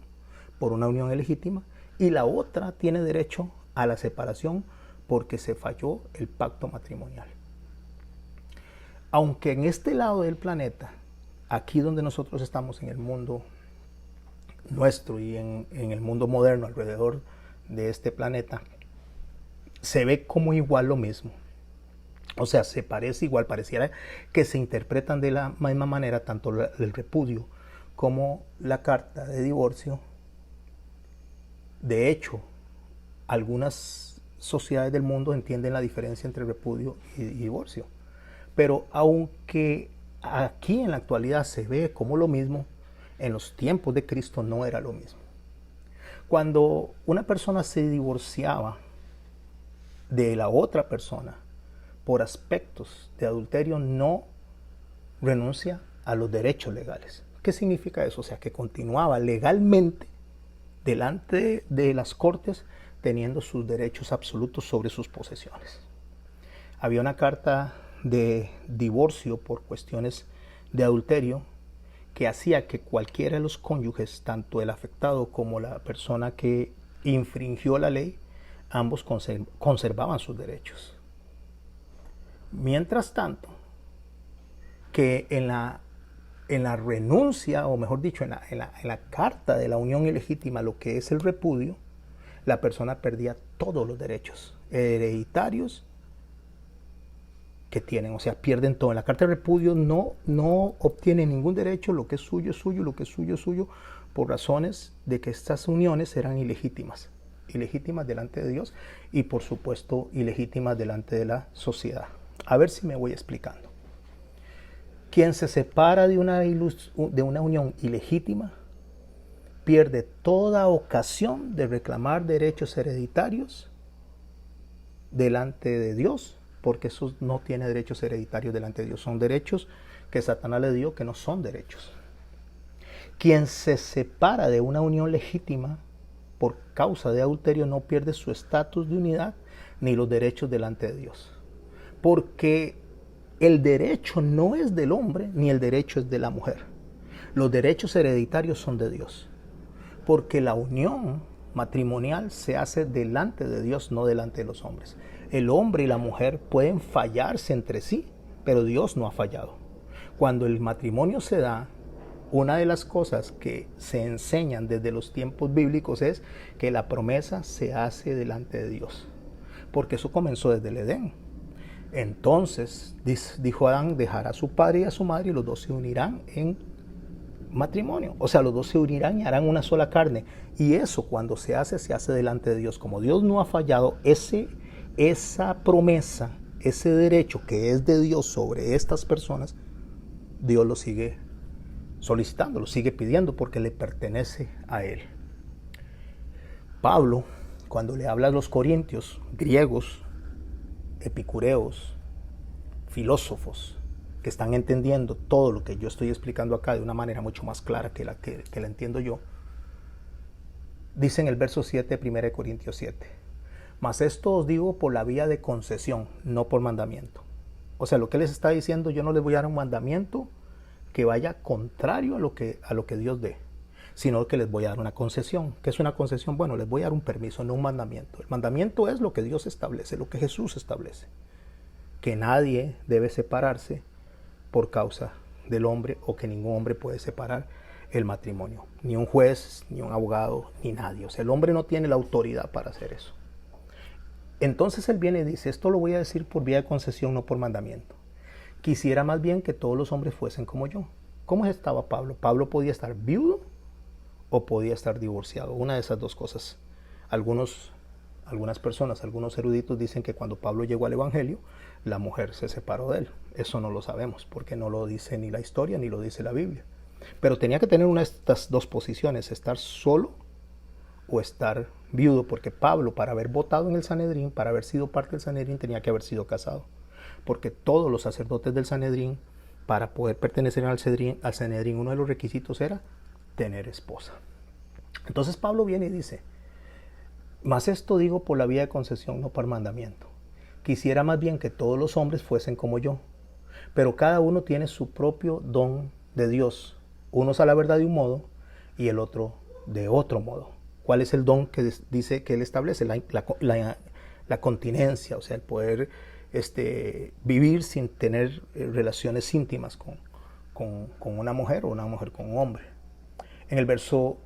por una unión ilegítima, y la otra tiene derecho a la separación porque se falló el pacto matrimonial. Aunque en este lado del planeta, aquí donde nosotros estamos en el mundo nuestro y en el mundo moderno alrededor de este planeta, se ve como igual lo mismo. O sea, se parece igual, pareciera que se interpretan de la misma manera tanto el repudio como la carta de divorcio. De hecho, algunas sociedades del mundo entienden la diferencia entre repudio y divorcio. Pero aunque aquí en la actualidad se ve como lo mismo, en los tiempos de Cristo no era lo mismo. Cuando una persona se divorciaba de la otra persona por aspectos de adulterio, no renuncia a los derechos legales. ¿Qué significa eso? O sea, que continuaba legalmente delante de las cortes teniendo sus derechos absolutos sobre sus posesiones. Había una carta de divorcio por cuestiones de adulterio que hacía que cualquiera de los cónyuges, tanto el afectado como la persona que infringió la ley, ambos conservaban sus derechos. Mientras tanto, que en la renuncia, o mejor dicho, en la carta de la unión ilegítima, lo que es el repudio, la persona perdía todos los derechos hereditarios que tienen, o sea, pierden todo. En la carta de repudio no obtiene ningún derecho, lo que es suyo es suyo, lo que es suyo, por razones de que estas uniones eran ilegítimas delante de Dios y por supuesto ilegítimas delante de la sociedad. A ver si me voy explicando. Quien se separa de una unión ilegítima pierde toda ocasión de reclamar derechos hereditarios delante de Dios, porque eso no tiene derechos hereditarios delante de Dios, son derechos que Satanás le dio que no son derechos. Quien se separa de una unión legítima por causa de adulterio no pierde su estatus de unidad ni los derechos delante de Dios, porque el derecho no es del hombre ni el derecho es de la mujer. Los derechos hereditarios son de Dios, porque la unión matrimonial se hace delante de Dios, no delante de los hombres. El hombre y la mujer pueden fallarse entre sí, pero Dios no ha fallado. Cuando el matrimonio se da, una de las cosas que se enseñan desde los tiempos bíblicos es que la promesa se hace delante de Dios, porque eso comenzó desde el Edén. Entonces dijo Adán, dejará a su padre y a su madre y los dos se unirán en matrimonio. O sea, los dos se unirán y harán una sola carne. Y eso cuando se hace delante de Dios. Como Dios no ha fallado, esa promesa, ese derecho que es de Dios sobre estas personas, Dios lo sigue solicitando, lo sigue pidiendo porque le pertenece a Él. Pablo, cuando le habla a los corintios, griegos, epicureos, filósofos, que están entendiendo todo lo que yo estoy explicando acá de una manera mucho más clara que la entiendo yo, dice en el verso 7 de 1 Corintios 7, mas esto os digo por la vía de concesión, no por mandamiento. O sea, lo que les está diciendo, yo no les voy a dar un mandamiento que vaya contrario a lo que Dios dé, sino que les voy a dar una concesión. ¿Qué es una concesión? Bueno, les voy a dar un permiso, no un mandamiento. El mandamiento es lo que Dios establece, lo que Jesús establece, que nadie debe separarse por causa del hombre, o que ningún hombre puede separar el matrimonio, ni un juez, ni un abogado, ni nadie. O sea, el hombre no tiene la autoridad para hacer eso. Entonces él viene y dice, esto lo voy a decir por vía de concesión, no por mandamiento. Quisiera más bien que todos los hombres fuesen como yo. ¿Cómo estaba Pablo? Pablo podía estar viudo o podía estar divorciado, una de esas dos cosas. Algunas personas, algunos eruditos dicen que cuando Pablo llegó al Evangelio, la mujer se separó de él. Eso no lo sabemos, porque no lo dice ni la historia ni lo dice la Biblia. Pero tenía que tener una de estas dos posiciones, estar solo o estar viudo, porque Pablo, para haber votado en el Sanedrín, para haber sido parte del Sanedrín, tenía que haber sido casado. Porque todos los sacerdotes del Sanedrín, para poder pertenecer al Sanedrín, uno de los requisitos era tener esposa. Entonces Pablo viene y dice, mas esto digo por la vía de concesión, no por mandamiento. Quisiera más bien que todos los hombres fuesen como yo, pero cada uno tiene su propio don de Dios, unos a la verdad de un modo y el otro de otro modo. ¿Cuál es el don que dice que él establece? La continencia, o sea, el poder vivir sin tener relaciones íntimas con una mujer o una mujer con un hombre. En el verso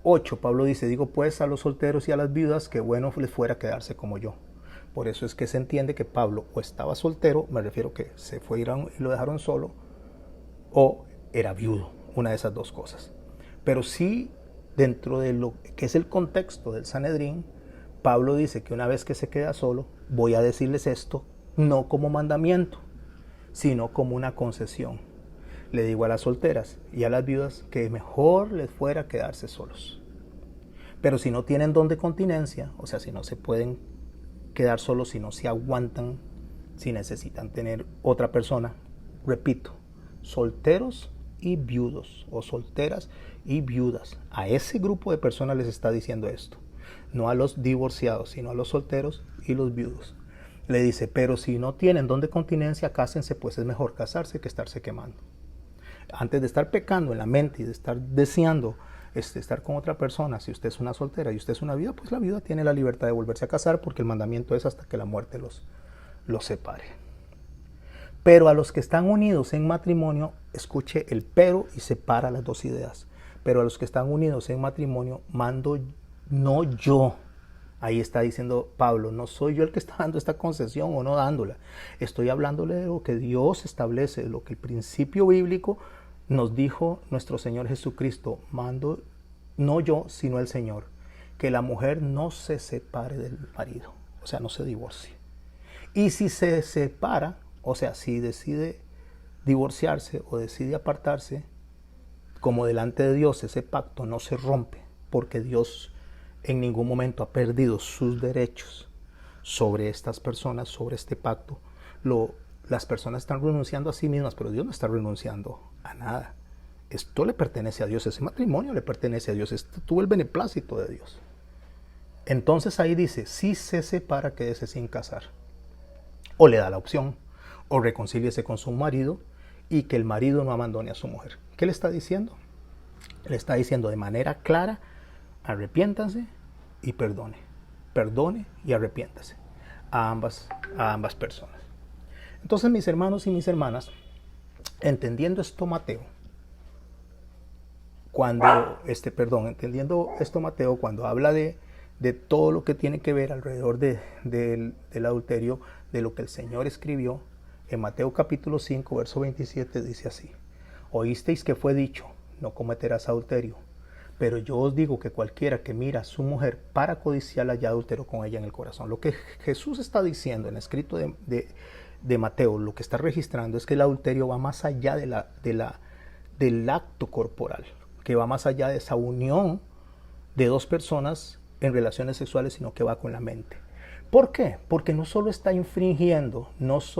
8, Pablo dice, digo pues a los solteros y a las viudas que bueno les fuera quedarse como yo. Por eso es que se entiende que Pablo o estaba soltero, me refiero que se fueron y lo dejaron solo, o era viudo, una de esas dos cosas. Pero sí, dentro de lo que es el contexto del Sanedrín, Pablo dice que una vez que se queda solo, voy a decirles esto, no como mandamiento, sino como una concesión. Le digo a las solteras y a las viudas que mejor les fuera quedarse solos. Pero si no tienen don de continencia, o sea, si no se pueden quedar solos, si no se aguantan, si necesitan tener otra persona, repito, solteros y viudos, o solteras y viudas. A ese grupo de personas les está diciendo esto. No a los divorciados, sino a los solteros y los viudos. Le dice, pero si no tienen don de continencia, cásense, pues es mejor casarse que estarse quemando. Antes de estar pecando en la mente y de estar deseando estar con otra persona, si usted es una soltera y usted es una viuda, pues la viuda tiene la libertad de volverse a casar, porque el mandamiento es hasta que la muerte los separe. Pero a los que están unidos en matrimonio, escuche el pero y separa las dos ideas. Pero a los que están unidos en matrimonio, mando no yo. Ahí está diciendo Pablo, no soy yo el que está dando esta concesión o no dándola. Estoy hablándole de lo que Dios establece, de lo que el principio bíblico nos dijo nuestro Señor Jesucristo. Mando no yo, sino el Señor, que la mujer no se separe del marido, o sea, no se divorcie. Y si se separa, o sea, si decide divorciarse o decide apartarse, como delante de Dios ese pacto no se rompe, porque Dios en ningún momento ha perdido sus derechos sobre estas personas, sobre este pacto. Las personas están renunciando a sí mismas, pero Dios no está renunciando a nada. Esto le pertenece a Dios, ese matrimonio le pertenece a Dios, esto tuvo el beneplácito de Dios. Entonces ahí dice, si se separa, quédese sin casar. O le da la opción, o reconcíliese con su marido y que el marido no abandone a su mujer. ¿Qué le está diciendo? Le está diciendo de manera clara, arrepiéntanse y perdone. Perdone y arrepiéntase a ambas personas. Entonces, mis hermanos y mis hermanas, Entendiendo esto Mateo, cuando habla de todo lo que tiene que ver alrededor del adulterio, de lo que el Señor escribió, en Mateo capítulo 5, verso 27 dice así: oísteis que fue dicho, no cometerás adulterio, pero yo os digo que cualquiera que mira a su mujer para codiciarla ya adulteró con ella en el corazón. Lo que Jesús está diciendo en el escrito de Mateo, lo que está registrando es que el adulterio va más allá del acto corporal, que va más allá de esa unión de dos personas en relaciones sexuales, sino que va con la mente. ¿Por qué? Porque no solo está infringiendo, mis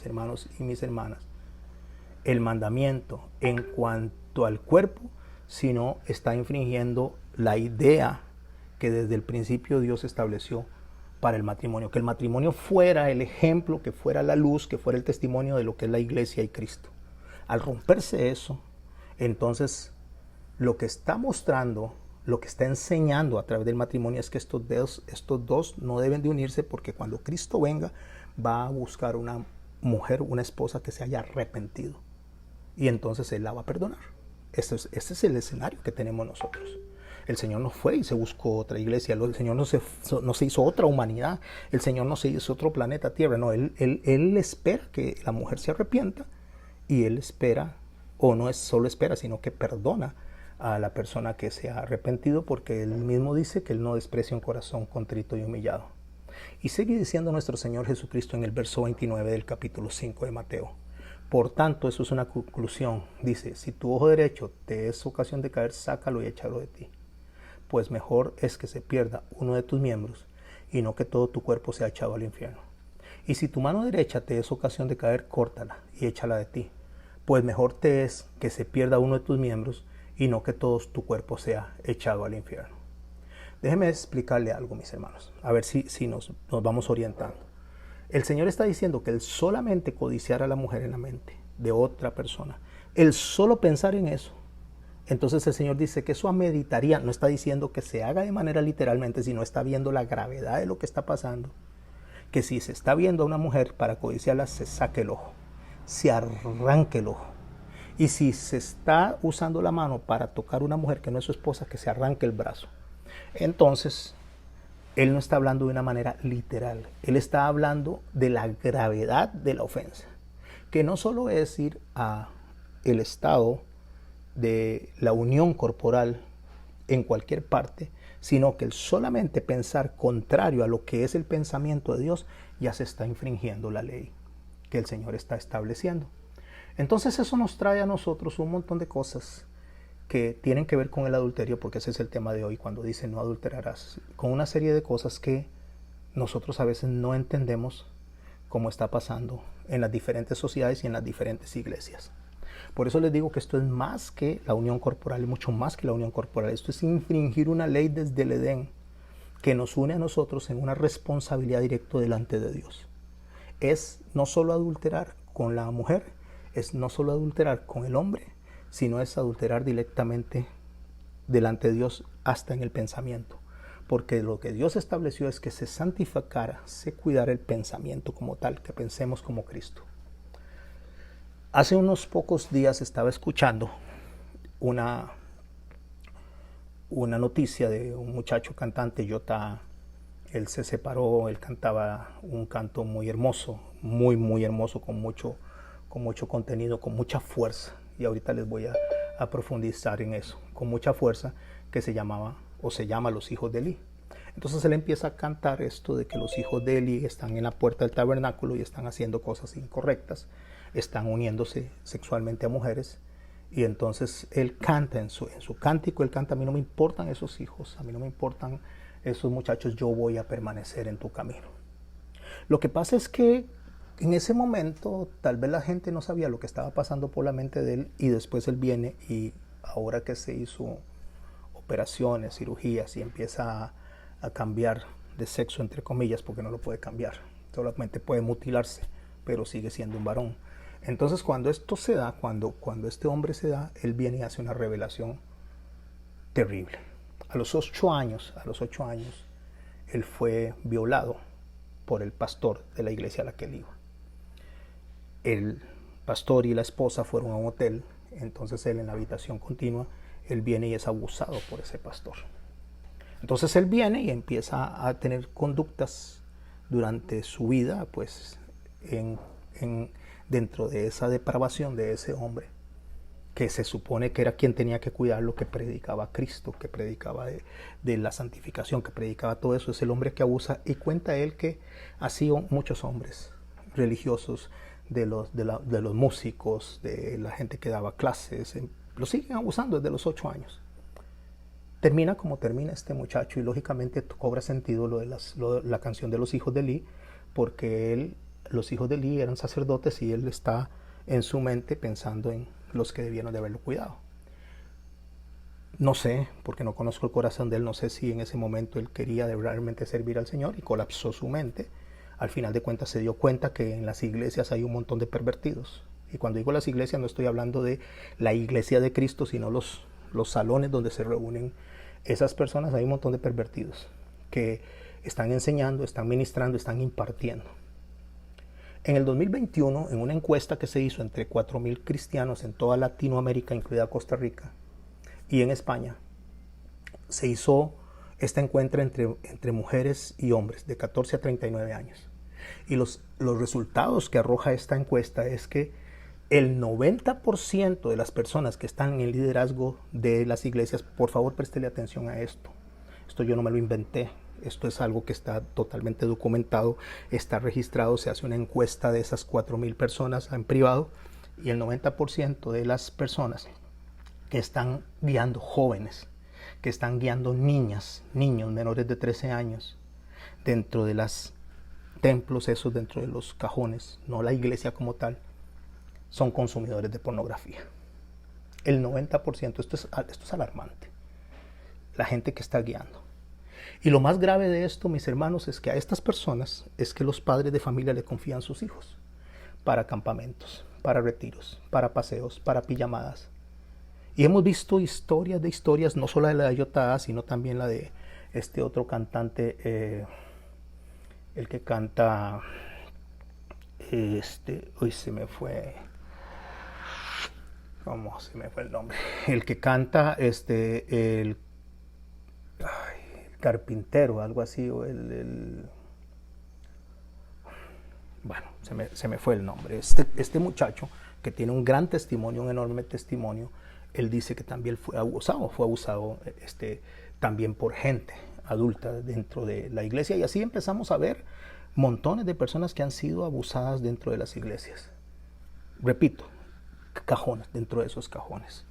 hermanos y mis hermanas, el mandamiento en cuanto al cuerpo, sino está infringiendo la idea que desde el principio Dios estableció para el matrimonio, que el matrimonio fuera el ejemplo, que fuera la luz, que fuera el testimonio de lo que es la iglesia y Cristo. Al romperse eso, entonces lo que está mostrando, lo que está enseñando a través del matrimonio es que estos dos no deben de unirse, porque cuando Cristo venga va a buscar una mujer, una esposa que se haya arrepentido, y entonces Él la va a perdonar. Este es el escenario que tenemos nosotros. El Señor no fue y se buscó otra iglesia, el Señor no se hizo otra humanidad, el Señor no se hizo otro planeta Tierra, no, Él espera que la mujer se arrepienta, y Él espera, o no es solo espera, sino que perdona a la persona que se ha arrepentido, porque Él mismo dice que Él no desprecia un corazón contrito y humillado. Y sigue diciendo nuestro Señor Jesucristo en el verso 29 del capítulo 5 de Mateo: por tanto, eso es una conclusión. Dice: si tu ojo derecho te es ocasión de caer, sácalo y échalo de ti. Pues mejor es que se pierda uno de tus miembros, y no que todo tu cuerpo sea echado al infierno. Y si tu mano derecha te es ocasión de caer, córtala y échala de ti. Pues mejor te es que se pierda uno de tus miembros, y no que todo tu cuerpo sea echado al infierno. Déjeme explicarle algo, mis hermanos, a ver si nos vamos orientando. El Señor está diciendo que el solamente codiciar a la mujer en la mente de otra persona, el solo pensar en eso, entonces el Señor dice que eso ameritaría, no está diciendo que se haga de manera literalmente, sino está viendo la gravedad de lo que está pasando, que si se está viendo a una mujer para codiciarla, se saque el ojo, se arranque el ojo. Y si se está usando la mano para tocar a una mujer que no es su esposa, que se arranque el brazo. Entonces, Él no está hablando de una manera literal. Él está hablando de la gravedad de la ofensa, que no solo es ir a el estado de la unión corporal en cualquier parte, sino que el solamente pensar contrario a lo que es el pensamiento de Dios, ya se está infringiendo la ley que el Señor está estableciendo. Entonces eso nos trae a nosotros un montón de cosas que tienen que ver con el adulterio, porque ese es el tema de hoy cuando dice no adulterarás, con una serie de cosas que nosotros a veces no entendemos cómo está pasando en las diferentes sociedades y en las diferentes iglesias. Por eso les digo que esto es más que la unión corporal, y mucho más que la unión corporal. Esto es infringir una ley desde el Edén que nos une a nosotros en una responsabilidad directa delante de Dios. Es no solo adulterar con la mujer, es no solo adulterar con el hombre, sino es adulterar directamente delante de Dios hasta en el pensamiento. Porque lo que Dios estableció es que se santificara, se cuidara el pensamiento como tal, que pensemos como Cristo. Hace unos pocos días estaba escuchando una noticia de un muchacho cantante, Jota. Él se separó, él cantaba un canto muy hermoso, muy hermoso, con mucho contenido, con mucha fuerza. Y ahorita les voy a profundizar en eso, con mucha fuerza, que se llama Los Hijos de Eli. Entonces él empieza a cantar esto de que los hijos de Eli están en la puerta del tabernáculo y están haciendo cosas incorrectas, están uniéndose sexualmente a mujeres. Y entonces él canta en su cántico, él canta: a mí no me importan esos hijos, a mí no me importan esos muchachos, yo voy a permanecer en tu camino. Lo que pasa es que en ese momento tal vez la gente no sabía lo que estaba pasando por la mente de él, y después él viene, y ahora que se hizo operaciones, cirugías, y empieza a cambiar de sexo, entre comillas, porque no lo puede cambiar, solamente puede mutilarse, pero sigue siendo un varón. Entonces cuando esto se da, cuando este hombre se da, él viene y hace una revelación terrible. A los 8 años, él fue violado por el pastor de la iglesia a la que él iba. Él pastor y la esposa fueron a un hotel. Entonces él, en la habitación continua, él viene y es abusado por ese pastor. Entonces él viene y empieza a tener conductas durante su vida, pues dentro de esa depravación de ese hombre, que se supone que era quien tenía que cuidarlo, que predicaba a Cristo, que predicaba de la santificación, que predicaba todo eso. Es el hombre que abusa, y cuenta él que así muchos hombres religiosos, de los músicos, de la gente que daba clases, lo siguen abusando desde los 8 años. Termina como termina este muchacho, y lógicamente cobra sentido lo de la canción de los hijos de Eli, porque los hijos de Eli eran sacerdotes y él está en su mente pensando en los que debieron de haberlo cuidado. No sé, porque no conozco el corazón de él, no sé si en ese momento él quería realmente servir al Señor y colapsó su mente. Al final de cuentas se dio cuenta que en las iglesias hay un montón de pervertidos. Y cuando digo las iglesias no estoy hablando de la iglesia de Cristo, sino los salones donde se reúnen esas personas. Hay un montón de pervertidos que están enseñando, están ministrando, están impartiendo. En el 2021, en una encuesta que se hizo entre 4,000 cristianos en toda Latinoamérica, incluida Costa Rica, y en España, se hizo esta encuesta entre mujeres y hombres de 14 a 39 años. Y los resultados que arroja esta encuesta es que el 90% de las personas que están en el liderazgo de las iglesias, por favor préstele atención a esto. Esto yo no me lo inventé. Esto es algo que está totalmente documentado, está registrado. Se hace una encuesta de esas 4,000 personas en privado, y el 90% de las personas que están guiando jóvenes, que están guiando niños menores de 13 años, dentro de los templos esos, dentro de los cajones, no la iglesia como tal, son consumidores de pornografía. El 90%, esto es alarmante. La gente que está guiando. Y lo más grave de esto, mis hermanos, es que a estas personas es que los padres de familia le confían sus hijos para campamentos, para retiros, para paseos, para pijamadas. Y hemos visto historias, no solo la de Yotada, sino también la de este otro cantante, el que canta, hoy se me fue, ¿cómo se me fue el nombre? El que canta, el carpintero, algo así, o bueno, se me fue el nombre. Este muchacho, que tiene un gran testimonio, un enorme testimonio, él dice que también fue abusado también por gente adulta dentro de la iglesia. Y así empezamos a ver montones de personas que han sido abusadas dentro de las iglesias. Repito, cajones, dentro de esos cajones.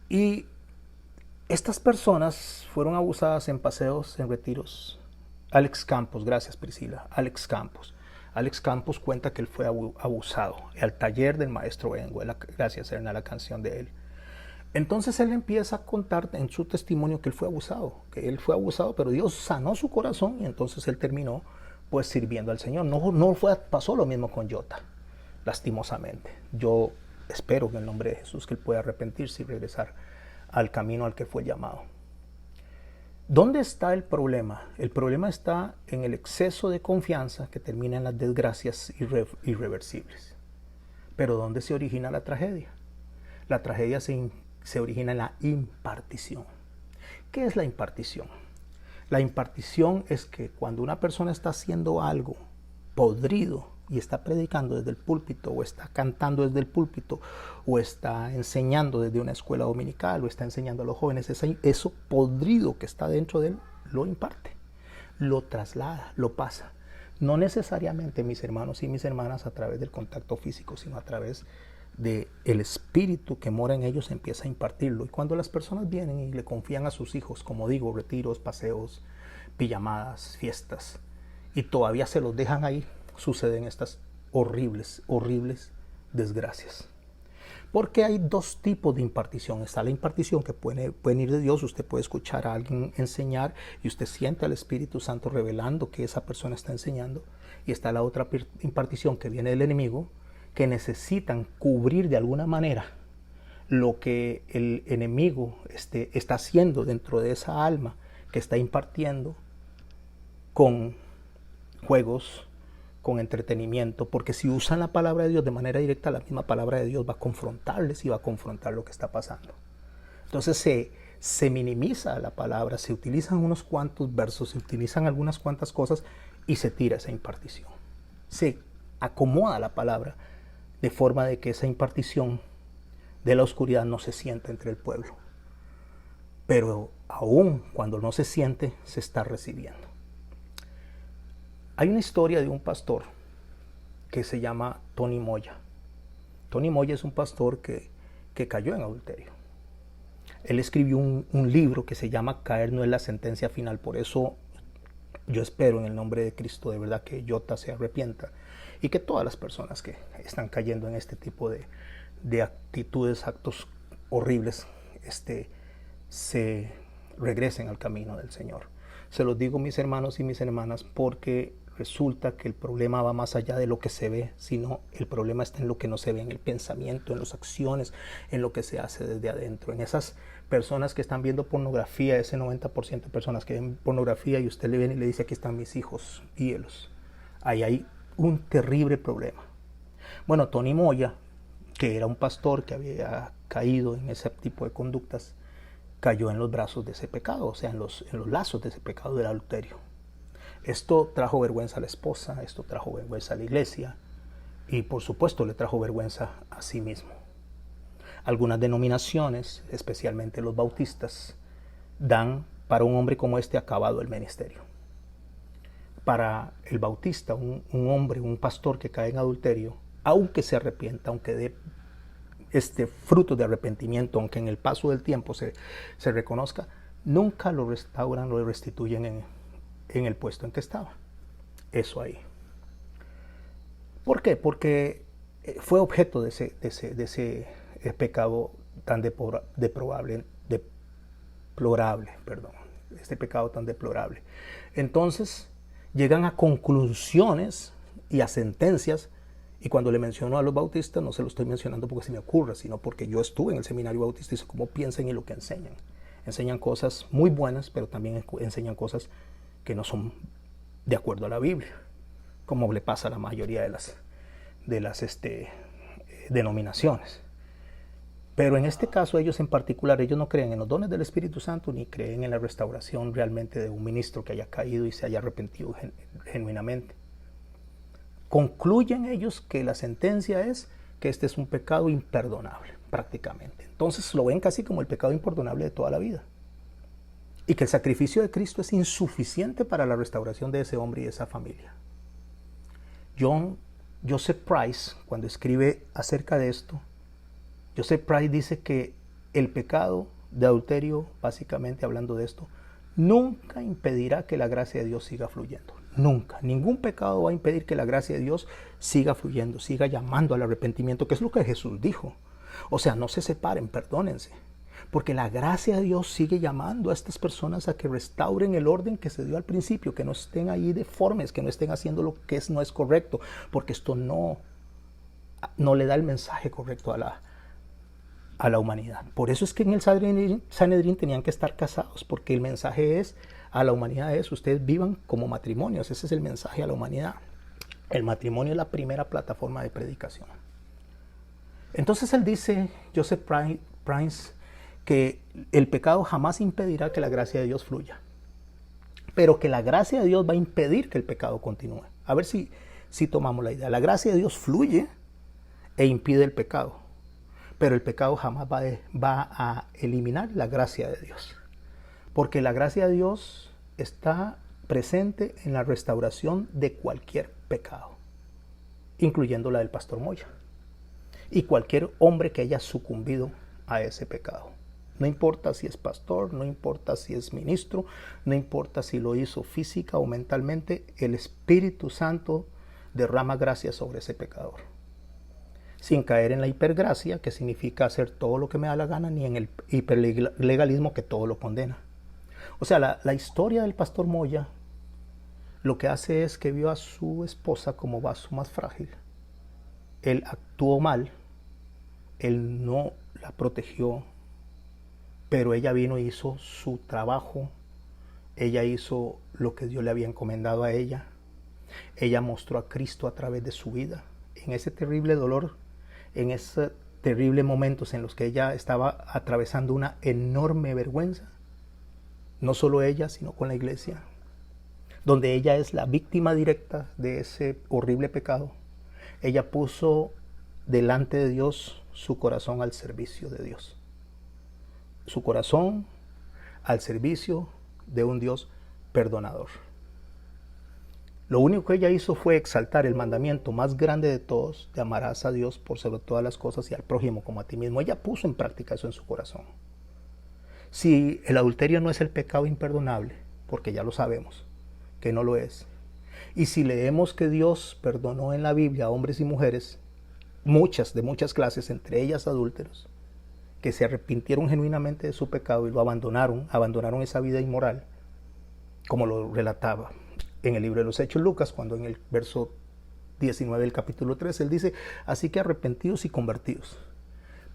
Y estas personas fueron abusadas en paseos, en retiros. Alex Campos, gracias Priscila, Alex Campos cuenta que él fue abusado al taller del maestro Bengo, gracias a la canción de él. Entonces él empieza a contar en su testimonio que él fue abusado, pero Dios sanó su corazón, y entonces él terminó pues sirviendo al Señor. Pasó lo mismo con Jota, lastimosamente. Yo espero que en el nombre de Jesús que él pueda arrepentirse y regresar al camino al que fue llamado. ¿Dónde está el problema? El problema está en el exceso de confianza que termina en las desgracias irreversibles. Pero ¿dónde se origina la tragedia? La tragedia se origina en la impartición. ¿Qué es la impartición? La impartición es que cuando una persona está haciendo algo podrido y está predicando desde el púlpito, o está cantando desde el púlpito, o está enseñando desde una escuela dominical, o está enseñando a los jóvenes, eso podrido que está dentro de él, lo imparte, lo traslada, lo pasa. No necesariamente, mis hermanos y mis hermanas, a través del contacto físico, sino a través del espíritu que mora en ellos, empieza a impartirlo. Y cuando las personas vienen y le confían a sus hijos, como digo, retiros, paseos, pijamadas, fiestas, y todavía se los dejan ahí, suceden estas horribles desgracias. Porque hay dos tipos de impartición. Está la impartición que puede venir de Dios. Usted puede escuchar a alguien enseñar y usted siente al Espíritu Santo revelando que esa persona está enseñando. Y está la otra impartición que viene del enemigo, que necesitan cubrir de alguna manera lo que el enemigo está haciendo dentro de esa alma que está impartiendo, con juegos, con entretenimiento, porque si usan la palabra de Dios de manera directa, la misma palabra de Dios va a confrontarles y va a confrontar lo que está pasando. Entonces se minimiza la palabra, se utilizan unos cuantos versos, se utilizan algunas cuantas cosas y se tira esa impartición. Se acomoda la palabra de forma de que esa impartición de la oscuridad no se sienta entre el pueblo. Pero aún cuando no se siente, se está recibiendo. Hay una historia de un pastor que se llama Tony Moya. Tony Moya es un pastor que cayó en adulterio. Él escribió un libro que se llama Caer no es la sentencia final. Por eso yo espero en el nombre de Cristo de verdad que Jota se arrepienta y que todas las personas que están cayendo en este tipo de actitudes, actos horribles, se regresen al camino del Señor. Se los digo, mis hermanos y mis hermanas, porque resulta que el problema va más allá de lo que se ve, sino el problema está en lo que no se ve, en el pensamiento, en las acciones, en lo que se hace desde adentro, en esas personas que están viendo pornografía, ese 90% de personas que ven pornografía y usted le viene y le dice, aquí están mis hijos, guíelos. Ahí hay un terrible problema. Bueno, Tony Moya, que era un pastor que había caído en ese tipo de conductas, cayó en los brazos de ese pecado, o sea, en los lazos de ese pecado del adulterio. Esto trajo vergüenza a la esposa, esto trajo vergüenza a la iglesia y por supuesto le trajo vergüenza a sí mismo. Algunas denominaciones, especialmente los bautistas, dan para un hombre como este acabado el ministerio. Para el bautista, un hombre, un pastor que cae en adulterio, aunque se arrepienta, aunque dé fruto de arrepentimiento, aunque en el paso del tiempo se reconozca, nunca lo restauran, lo restituyen en el puesto en que estaba. Eso ahí. ¿Por qué? Porque fue objeto de ese pecado tan deplorable, este pecado tan deplorable. Entonces llegan a conclusiones y a sentencias, y cuando le menciono a los bautistas no se lo estoy mencionando porque se me ocurra, sino porque yo estuve en el seminario bautista y sé cómo piensan y lo que enseñan. Enseñan cosas muy buenas, pero también enseñan cosas que no son de acuerdo a la Biblia, como le pasa a la mayoría de las denominaciones. Pero en este caso ellos en particular, ellos no creen en los dones del Espíritu Santo ni creen en la restauración realmente de un ministro que haya caído y se haya arrepentido genuinamente. Concluyen ellos que la sentencia es que este es un pecado imperdonable, prácticamente. Entonces lo ven casi como el pecado imperdonable de toda la vida. Y que el sacrificio de Cristo es insuficiente para la restauración de ese hombre y de esa familia. Joseph Price, cuando escribe acerca de esto, Joseph Price dice que el pecado de adulterio, básicamente hablando de esto, nunca impedirá que la gracia de Dios siga fluyendo. Nunca. Ningún pecado va a impedir que la gracia de Dios siga fluyendo, siga llamando al arrepentimiento, que es lo que Jesús dijo. O sea, no se separen, perdónense. Porque la gracia de Dios sigue llamando a estas personas a que restauren el orden que se dio al principio, que no estén ahí deformes, que no estén haciendo lo que no es correcto, porque esto no le da el mensaje correcto a la humanidad. Por eso es que en el Sanedrín tenían que estar casados, porque el mensaje a la humanidad es, ustedes vivan como matrimonios, ese es el mensaje a la humanidad. El matrimonio es la primera plataforma de predicación. Entonces él dice, Joseph Price, que el pecado jamás impedirá que la gracia de Dios fluya, pero que la gracia de Dios va a impedir que el pecado continúe. A ver si tomamos la idea. La gracia de Dios fluye e impide el pecado, pero el pecado jamás va a eliminar la gracia de Dios, porque la gracia de Dios está presente en la restauración de cualquier pecado, incluyendo la del pastor Moya y cualquier hombre que haya sucumbido a ese pecado. No importa si es pastor, no importa si es ministro, no importa si lo hizo física o mentalmente, el Espíritu Santo derrama gracia sobre ese pecador. Sin caer en la hipergracia, que significa hacer todo lo que me da la gana, ni en el hiperlegalismo, que todo lo condena. O sea, la historia del pastor Moya lo que hace es que vio a su esposa como vaso más frágil. Él actuó mal, él no la protegió, pero ella vino y hizo su trabajo, ella hizo lo que Dios le había encomendado a ella. Ella mostró a Cristo a través de su vida. En ese terrible dolor, en esos terribles momentos en los que ella estaba atravesando una enorme vergüenza, no solo ella, sino con la iglesia, donde ella es la víctima directa de ese horrible pecado, ella puso delante de Dios su corazón al servicio de Dios. Su corazón al servicio de un Dios perdonador. Lo único que ella hizo fue exaltar el mandamiento más grande de todos, de amarás a Dios por sobre todas las cosas y al prójimo como a ti mismo. Ella puso en práctica eso en su corazón. Si el adulterio no es el pecado imperdonable, porque ya lo sabemos que no lo es, y si leemos que Dios perdonó en la Biblia a hombres y mujeres, de muchas clases, entre ellas adúlteros, que se arrepintieron genuinamente de su pecado y lo abandonaron esa vida inmoral, como lo relataba en el libro de los Hechos Lucas, cuando en el verso 19 del capítulo 3, él dice, así que arrepentidos y convertidos,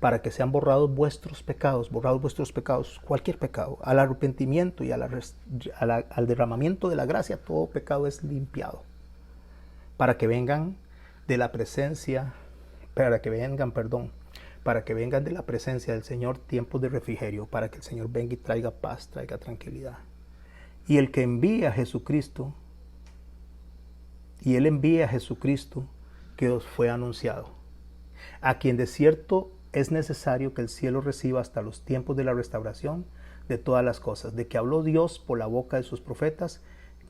para que sean borrados vuestros pecados, cualquier pecado, al arrepentimiento y al derramamiento de la gracia, todo pecado es limpiado, para que vengan de la presencia, para que vengan de la presencia del Señor tiempos de refrigerio, para que el Señor venga y traiga paz, traiga tranquilidad. Y el que envía a Jesucristo, Él envía a Jesucristo que os fue anunciado, a quien de cierto es necesario que el cielo reciba hasta los tiempos de la restauración de todas las cosas, de que habló Dios por la boca de sus profetas,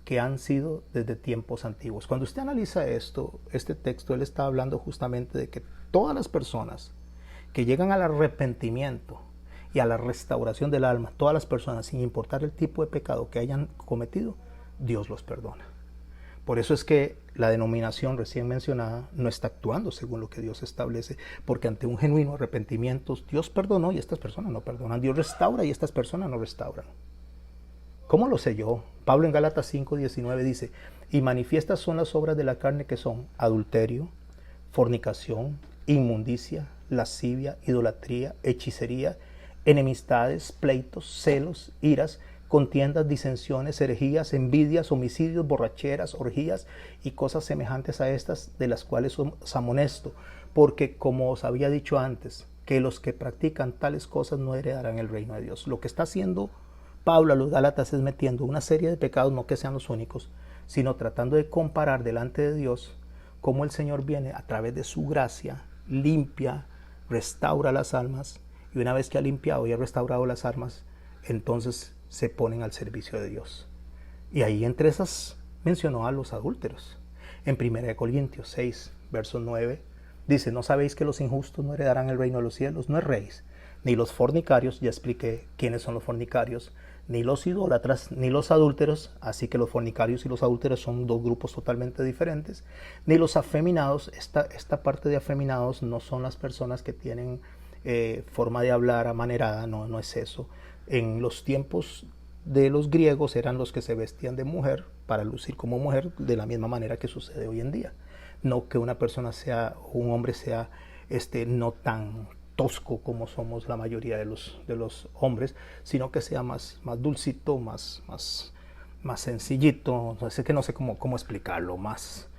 que han sido desde tiempos antiguos. Cuando usted analiza este texto, él está hablando justamente de que todas las personas que llegan al arrepentimiento y a la restauración del alma, todas las personas, sin importar el tipo de pecado que hayan cometido, Dios los perdona. Por eso es que la denominación recién mencionada no está actuando según lo que Dios establece, porque ante un genuino arrepentimiento, Dios perdonó y estas personas no perdonan. Dios restaura y estas personas no restauran. ¿Cómo lo sé yo? Pablo en Gálatas 5:19 dice, y manifiestas son las obras de la carne que son adulterio, fornicación, inmundicia, lascivia, idolatría, hechicería, enemistades, pleitos, celos, iras, contiendas, disensiones, herejías, envidias, homicidios, borracheras, orgías y cosas semejantes a estas, de las cuales os amonesto, porque como os había dicho antes, que los que practican tales cosas no heredarán el reino de Dios. Lo que está haciendo Pablo a los Gálatas es metiendo una serie de pecados, no que sean los únicos, sino tratando de comparar delante de Dios cómo el Señor viene a través de su gracia, limpia, restaura las almas, y una vez que ha limpiado y ha restaurado las almas, entonces se ponen al servicio de Dios. Y ahí entre esas mencionó a los adúlteros. En 1 Corintios 6, verso 9, dice, ¿no sabéis que los injustos no heredarán el reino de los cielos? No erréis, ni los fornicarios, ya expliqué quiénes son los fornicarios, ni los idólatras, ni los adúlteros, así que los fornicarios y los adúlteros son dos grupos totalmente diferentes, ni los afeminados. Esta parte de afeminados no son las personas que tienen forma de hablar amanerada, no es eso. En los tiempos de los griegos eran los que se vestían de mujer para lucir como mujer, de la misma manera que sucede hoy en día. No que una persona un hombre sea no tan tosco como somos la mayoría de los hombres, sino que sea más dulcito, más sencillito. No sé cómo explicarlo, más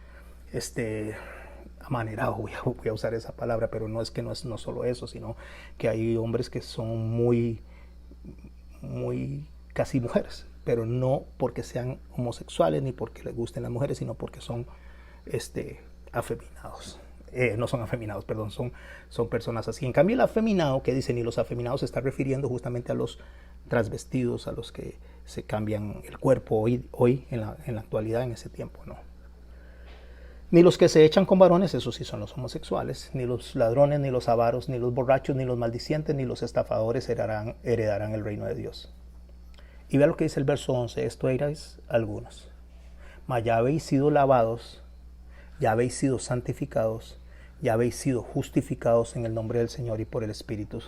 amanerado, voy a usar esa palabra, pero no es no solo eso, sino que hay hombres que son muy casi mujeres, pero no porque sean homosexuales ni porque les gusten las mujeres, sino porque son afeminados. No son afeminados, perdón, son personas así. En cambio, el afeminado, que dicen, y los afeminados se está refiriendo justamente a los transvestidos, a los que se cambian el cuerpo hoy en la actualidad, en ese tiempo, no. Ni los que se echan con varones, esos sí son los homosexuales, ni los ladrones, ni los avaros, ni los borrachos, ni los maldicientes, ni los estafadores heredarán el reino de Dios. Y vea lo que dice el verso 11, esto erais algunos. Mas ya habéis sido lavados, ya habéis sido santificados, ya habéis sido justificados en el nombre del Señor y por el Espíritu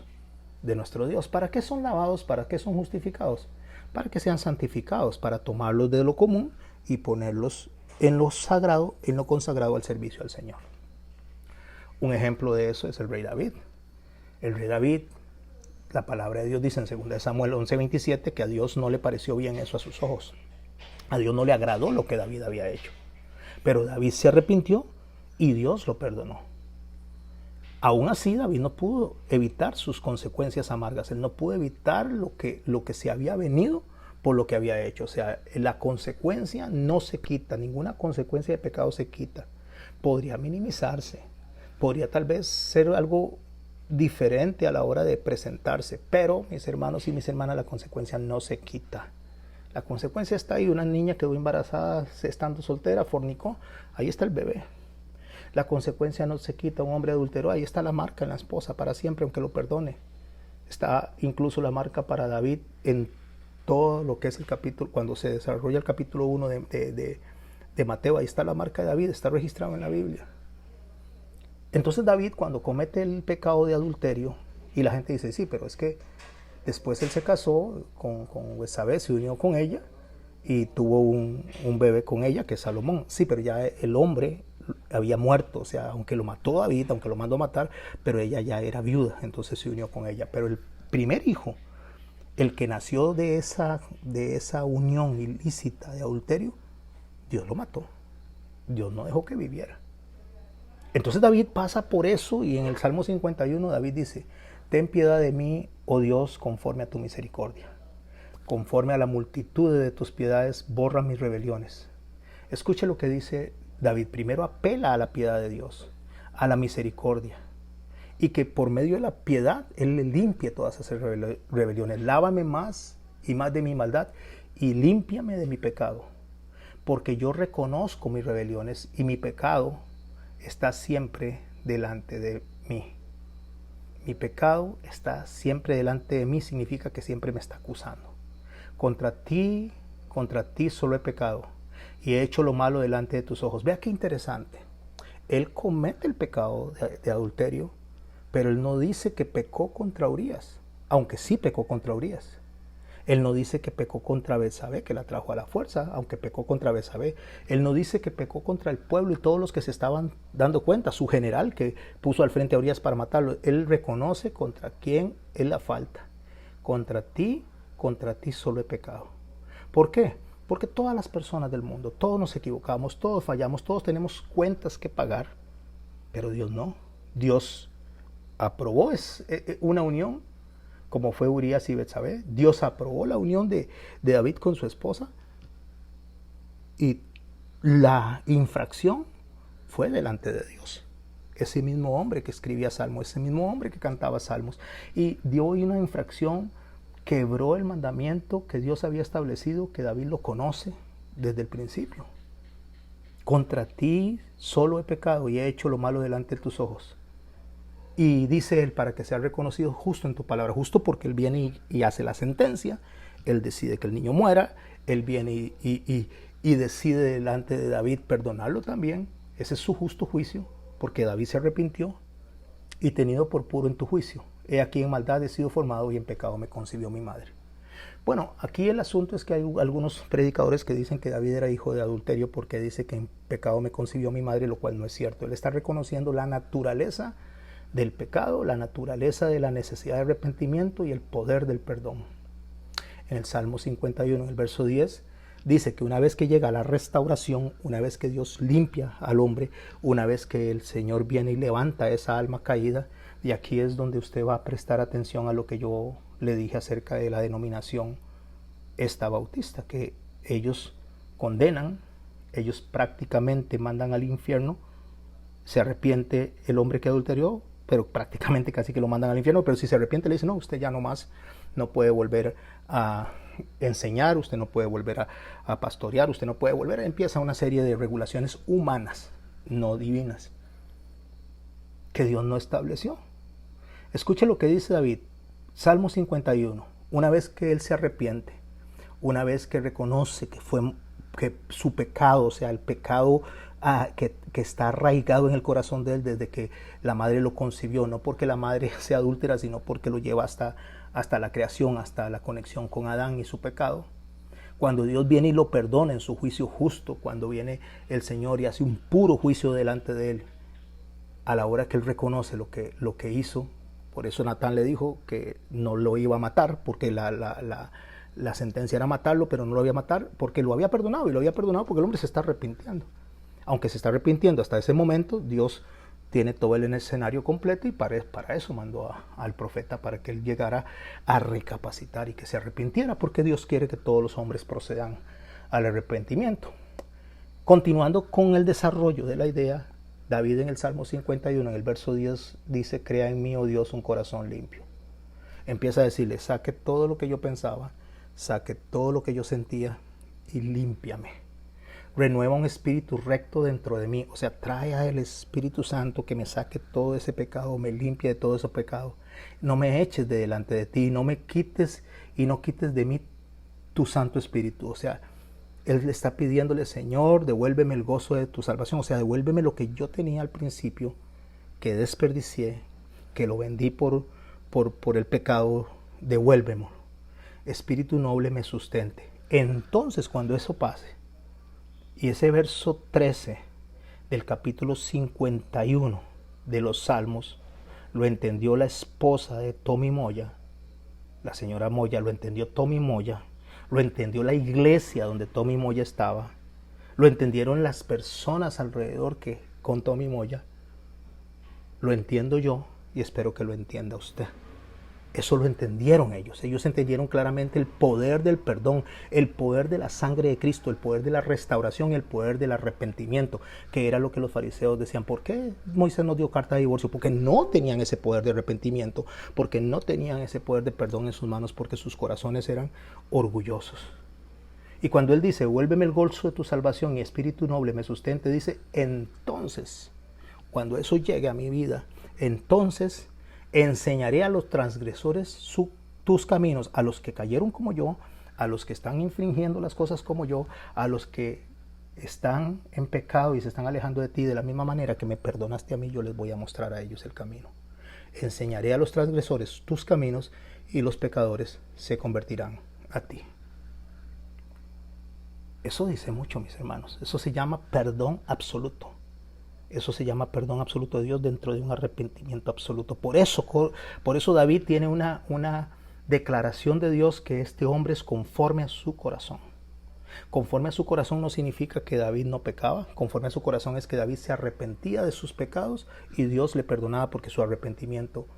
de nuestro Dios. ¿Para qué son lavados? ¿Para qué son justificados? Para que sean santificados, para tomarlos de lo común y ponerlos en lo sagrado, en lo consagrado al servicio al Señor. Un ejemplo de eso es el rey David. El rey David, la palabra de Dios dice en 2 Samuel 11:27 que a Dios no le pareció bien eso a sus ojos. A Dios no le agradó lo que David había hecho. Pero David se arrepintió y Dios lo perdonó. Aún así, David no pudo evitar sus consecuencias amargas. Él no pudo evitar lo que se había venido por lo que había hecho. O sea, la consecuencia no se quita. Ninguna consecuencia de pecado se quita. Podría minimizarse. Podría tal vez ser algo diferente a la hora de presentarse. Pero, mis hermanos y mis hermanas, la consecuencia no se quita. La consecuencia está ahí. Una niña quedó embarazada estando soltera, fornicó. Ahí está el bebé. La consecuencia no se quita. Un hombre adulteró, ahí está la marca en la esposa para siempre, aunque lo perdone. Está incluso la marca para David en todo lo que es el capítulo, cuando se desarrolla el capítulo 1 de Mateo, ahí está la marca de David, está registrado en la Biblia. Entonces David, cuando comete el pecado de adulterio, y la gente dice, sí, pero es que después él se casó con Betsabé, se unió con ella y tuvo un bebé con ella, que es Salomón. Sí, pero ya el hombre había muerto, o sea, aunque lo mató David, aunque lo mandó a matar, pero ella ya era viuda, entonces se unió con ella. Pero el primer hijo, el que nació de esa unión ilícita de adulterio, Dios lo mató. Dios no dejó que viviera. Entonces David pasa por eso y en el Salmo 51 David dice, ten piedad de mí, oh Dios, conforme a tu misericordia. Conforme a la multitud de tus piedades, borra mis rebeliones. Escuche lo que dice David. Primero apela a la piedad de Dios, a la misericordia, y que por medio de la piedad Él le limpie todas esas rebeliones. Lávame más y más de mi maldad y límpiame de mi pecado, porque yo reconozco mis rebeliones y mi pecado está siempre delante de mí. Mi pecado está siempre delante de mí significa que siempre me está acusando. Contra ti solo he pecado y he hecho lo malo delante de tus ojos. Vea qué interesante. Él comete el pecado de adulterio, pero él no dice que pecó contra Urías, aunque sí pecó contra Urías. Él no dice que pecó contra Betsabé, que la trajo a la fuerza, aunque pecó contra Betsabé. Él no dice que pecó contra el pueblo y todos los que se estaban dando cuenta, su general que puso al frente a Urías para matarlo. Él reconoce contra quién es la falta. Contra ti solo he pecado. ¿Por qué? Porque todas las personas del mundo, todos nos equivocamos, todos fallamos, todos tenemos cuentas que pagar, pero Dios no. Dios aprobó una unión como fue Urías y Betsabé. Dios aprobó la unión de David con su esposa y la infracción fue delante de Dios. Ese mismo hombre que escribía salmos, ese mismo hombre que cantaba salmos, y dio una infracción, quebró el mandamiento que Dios había establecido, que David lo conoce desde el principio. Contra ti solo he pecado y he hecho lo malo delante de tus ojos. Y dice él, para que sea reconocido justo en tu palabra, justo porque él viene y hace la sentencia, él decide que el niño muera, él viene y decide delante de David perdonarlo también. Ese es su justo juicio, porque David se arrepintió y tenido por puro en tu juicio. He aquí en maldad he sido formado y en pecado me concibió mi madre. Bueno, aquí el asunto es que hay algunos predicadores que dicen que David era hijo de adulterio porque dice que en pecado me concibió mi madre, lo cual no es cierto. Él está reconociendo la naturaleza del pecado, la naturaleza de la necesidad de arrepentimiento y el poder del perdón. En el Salmo 51, en el verso 10, dice que una vez que llega la restauración, una vez que Dios limpia al hombre, una vez que el Señor viene y levanta esa alma caída, y aquí es donde usted va a prestar atención a lo que yo le dije acerca de la denominación esta bautista, que ellos condenan, ellos prácticamente mandan al infierno, se arrepiente el hombre que adulteró, pero prácticamente casi que lo mandan al infierno, pero si se arrepiente le dicen, no, usted ya no más, no puede volver a enseñar, usted no puede volver a pastorear, usted no puede volver, empieza una serie de regulaciones humanas, no divinas, que Dios no estableció. Escuche lo que dice David, Salmo 51, una vez que él se arrepiente, una vez que reconoce que su pecado, o sea, el pecado que está arraigado en el corazón de él desde que la madre lo concibió, no porque la madre sea adúltera, sino porque lo lleva hasta la creación, hasta la conexión con Adán y su pecado. Cuando Dios viene y lo perdona en su juicio justo, cuando viene el Señor y hace un puro juicio delante de él, a la hora que él reconoce lo que hizo, por eso Natán le dijo que no lo iba a matar, porque la sentencia era matarlo, pero no lo iba a matar porque lo había perdonado, y lo había perdonado porque el hombre se está arrepintiendo. Aunque se está arrepintiendo hasta ese momento, Dios tiene todo el escenario completo y para eso mandó al profeta, para que él llegara a recapacitar y que se arrepintiera, porque Dios quiere que todos los hombres procedan al arrepentimiento. Continuando con el desarrollo de la idea, David en el Salmo 51, en el verso 10, dice: crea en mí, oh Dios, un corazón limpio. Empieza a decirle: saque todo lo que yo pensaba, saque todo lo que yo sentía y límpiame. Renueva un espíritu recto dentro de mí. O sea, trae al Espíritu Santo que me saque todo ese pecado, me limpie de todo ese pecado. No me eches de delante de ti, no me quites y no quites de mí tu Santo Espíritu. O sea, él le está pidiéndole: Señor, devuélveme el gozo de tu salvación. O sea, devuélveme lo que yo tenía al principio, que desperdicié, que lo vendí por el pecado. Devuélveme. Espíritu noble me sustente. Entonces, cuando eso pase, y ese verso 13 del capítulo 51 de los Salmos lo entendió la esposa de Tommy Moya, la señora Moya, lo entendió Tommy Moya, lo entendió la iglesia donde Tommy Moya estaba, lo entendieron las personas alrededor que con Tommy Moya, lo entiendo yo y espero que lo entienda usted. Eso lo entendieron ellos. Ellos entendieron claramente el poder del perdón, el poder de la sangre de Cristo, el poder de la restauración y el poder del arrepentimiento, que era lo que los fariseos decían. ¿Por qué Moisés nos dio carta de divorcio? Porque no tenían ese poder de arrepentimiento, porque no tenían ese poder de perdón en sus manos, porque sus corazones eran orgullosos. Y cuando él dice: vuélveme el gozo de tu salvación y espíritu noble me sustente, dice: entonces, cuando eso llegue a mi vida, entonces enseñaré a los transgresores tus caminos, a los que cayeron como yo, a los que están infringiendo las cosas como yo, a los que están en pecado y se están alejando de ti, de la misma manera que me perdonaste a mí, yo les voy a mostrar a ellos el camino. Enseñaré a los transgresores tus caminos y los pecadores se convertirán a ti. Eso dice mucho, mis hermanos. Eso se llama perdón absoluto. Eso se llama perdón absoluto de Dios dentro de un arrepentimiento absoluto. Por eso David tiene una declaración de Dios que este hombre es conforme a su corazón. Conforme a su corazón no significa que David no pecaba. Conforme a su corazón es que David se arrepentía de sus pecados y Dios le perdonaba porque su arrepentimiento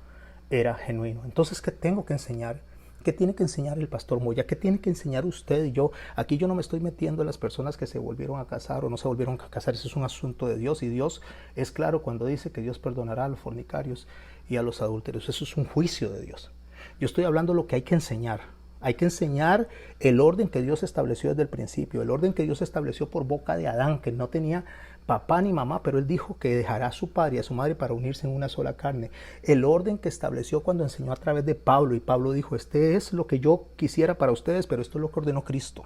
era genuino. Entonces, ¿qué tengo que enseñar? ¿Qué tiene que enseñar el pastor Moya? ¿Qué tiene que enseñar usted y yo? Aquí yo no me estoy metiendo en las personas que se volvieron a casar o no se volvieron a casar. Ese es un asunto de Dios. Y Dios es claro cuando dice que Dios perdonará a los fornicarios y a los adúlteros. Eso es un juicio de Dios. Yo estoy hablando de lo que hay que enseñar. Hay que enseñar el orden que Dios estableció desde el principio. El orden que Dios estableció por boca de Adán, que no tenía papá ni mamá, pero él dijo que dejará a su padre y a su madre para unirse en una sola carne. El orden que estableció cuando enseñó a través de Pablo, y Pablo dijo: este es lo que yo quisiera para ustedes, pero esto es lo que ordenó Cristo.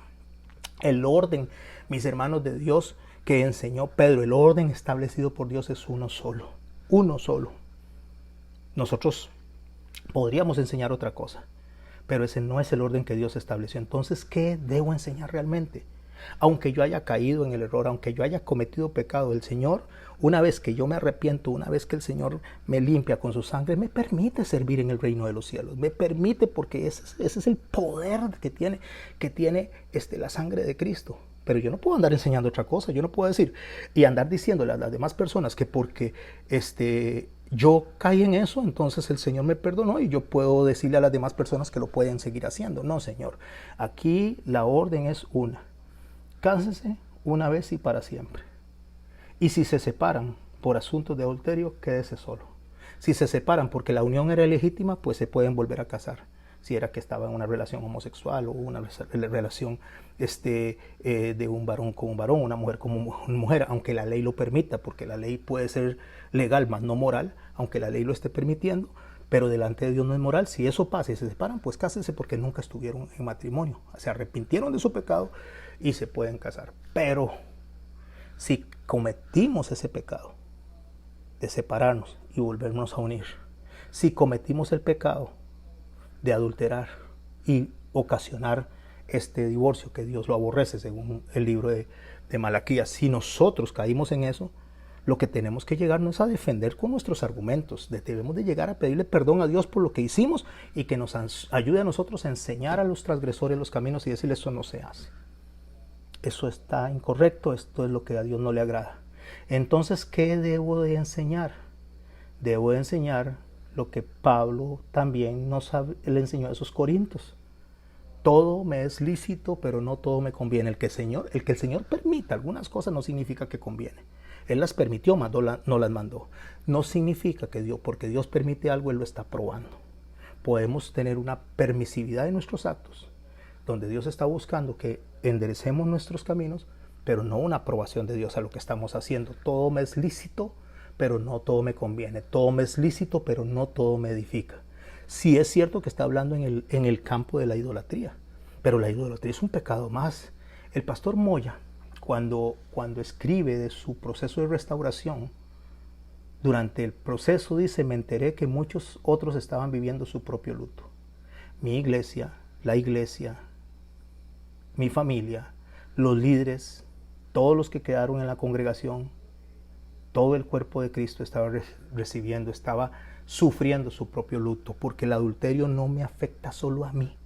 El orden, mis hermanos, de Dios que enseñó Pedro, el orden establecido por Dios es uno solo. Uno solo. Nosotros podríamos enseñar otra cosa, pero ese no es el orden que Dios estableció. Entonces, ¿qué debo enseñar realmente? Aunque yo haya caído en el error, aunque yo haya cometido pecado, el Señor, una vez que yo me arrepiento, una vez que el Señor me limpia con su sangre, me permite servir en el reino de los cielos. Me permite, porque ese es el poder que tiene la sangre de Cristo. Pero yo no puedo andar enseñando otra cosa. Yo no puedo decir y andar diciéndole a las demás personas que porque yo caí en eso, entonces el Señor me perdonó y yo puedo decirle a las demás personas que lo pueden seguir haciendo. No, Señor. Aquí la orden es una. Cásese una vez y para siempre. Y si se separan por asuntos de adulterio, quédese solo. Si se separan porque la unión era ilegítima, pues se pueden volver a casar. Si era que estaba en una relación homosexual o una relación de un varón con un varón, una mujer con una mujer, aunque la ley lo permita, porque la ley puede ser legal, más no moral, aunque la ley lo esté permitiendo, pero delante de Dios no es moral. Si eso pasa y se separan, pues cásense, porque nunca estuvieron en matrimonio. Se arrepintieron de su pecado y se pueden casar. Pero si cometimos ese pecado de separarnos y volvernos a unir, si cometimos el pecado de adulterar y ocasionar este divorcio, que Dios lo aborrece según el libro de Malaquías, si nosotros caímos en eso, lo que tenemos que llegar no es a defender con nuestros argumentos. Debemos de llegar a pedirle perdón a Dios por lo que hicimos y que nos ayude a nosotros a enseñar a los transgresores los caminos y decirles: eso no se hace. Eso está incorrecto, esto es lo que a Dios no le agrada. Entonces, ¿qué debo de enseñar? Debo de enseñar lo que Pablo también le enseñó a esos corintios. Todo me es lícito, pero no todo me conviene. El que el Señor permita algunas cosas no significa que conviene. Él las permitió, no las mandó. No significa que porque Dios permite algo, Él lo está probando. Podemos tener una permisividad en nuestros actos, donde Dios está buscando que enderecemos nuestros caminos, pero no una aprobación de Dios a lo que estamos haciendo. Todo me es lícito, pero no todo me conviene. Todo me es lícito, pero no todo me edifica. Sí es cierto que está hablando en el campo de la idolatría, pero la idolatría es un pecado más. El pastor Moya, cuando escribe de su proceso de restauración, durante el proceso dice, me enteré que muchos otros estaban viviendo su propio luto. Mi iglesia, la iglesia, mi familia, los líderes, todos los que quedaron en la congregación, todo el cuerpo de Cristo estaba estaba sufriendo su propio luto, porque el adulterio no me afecta solo a mí.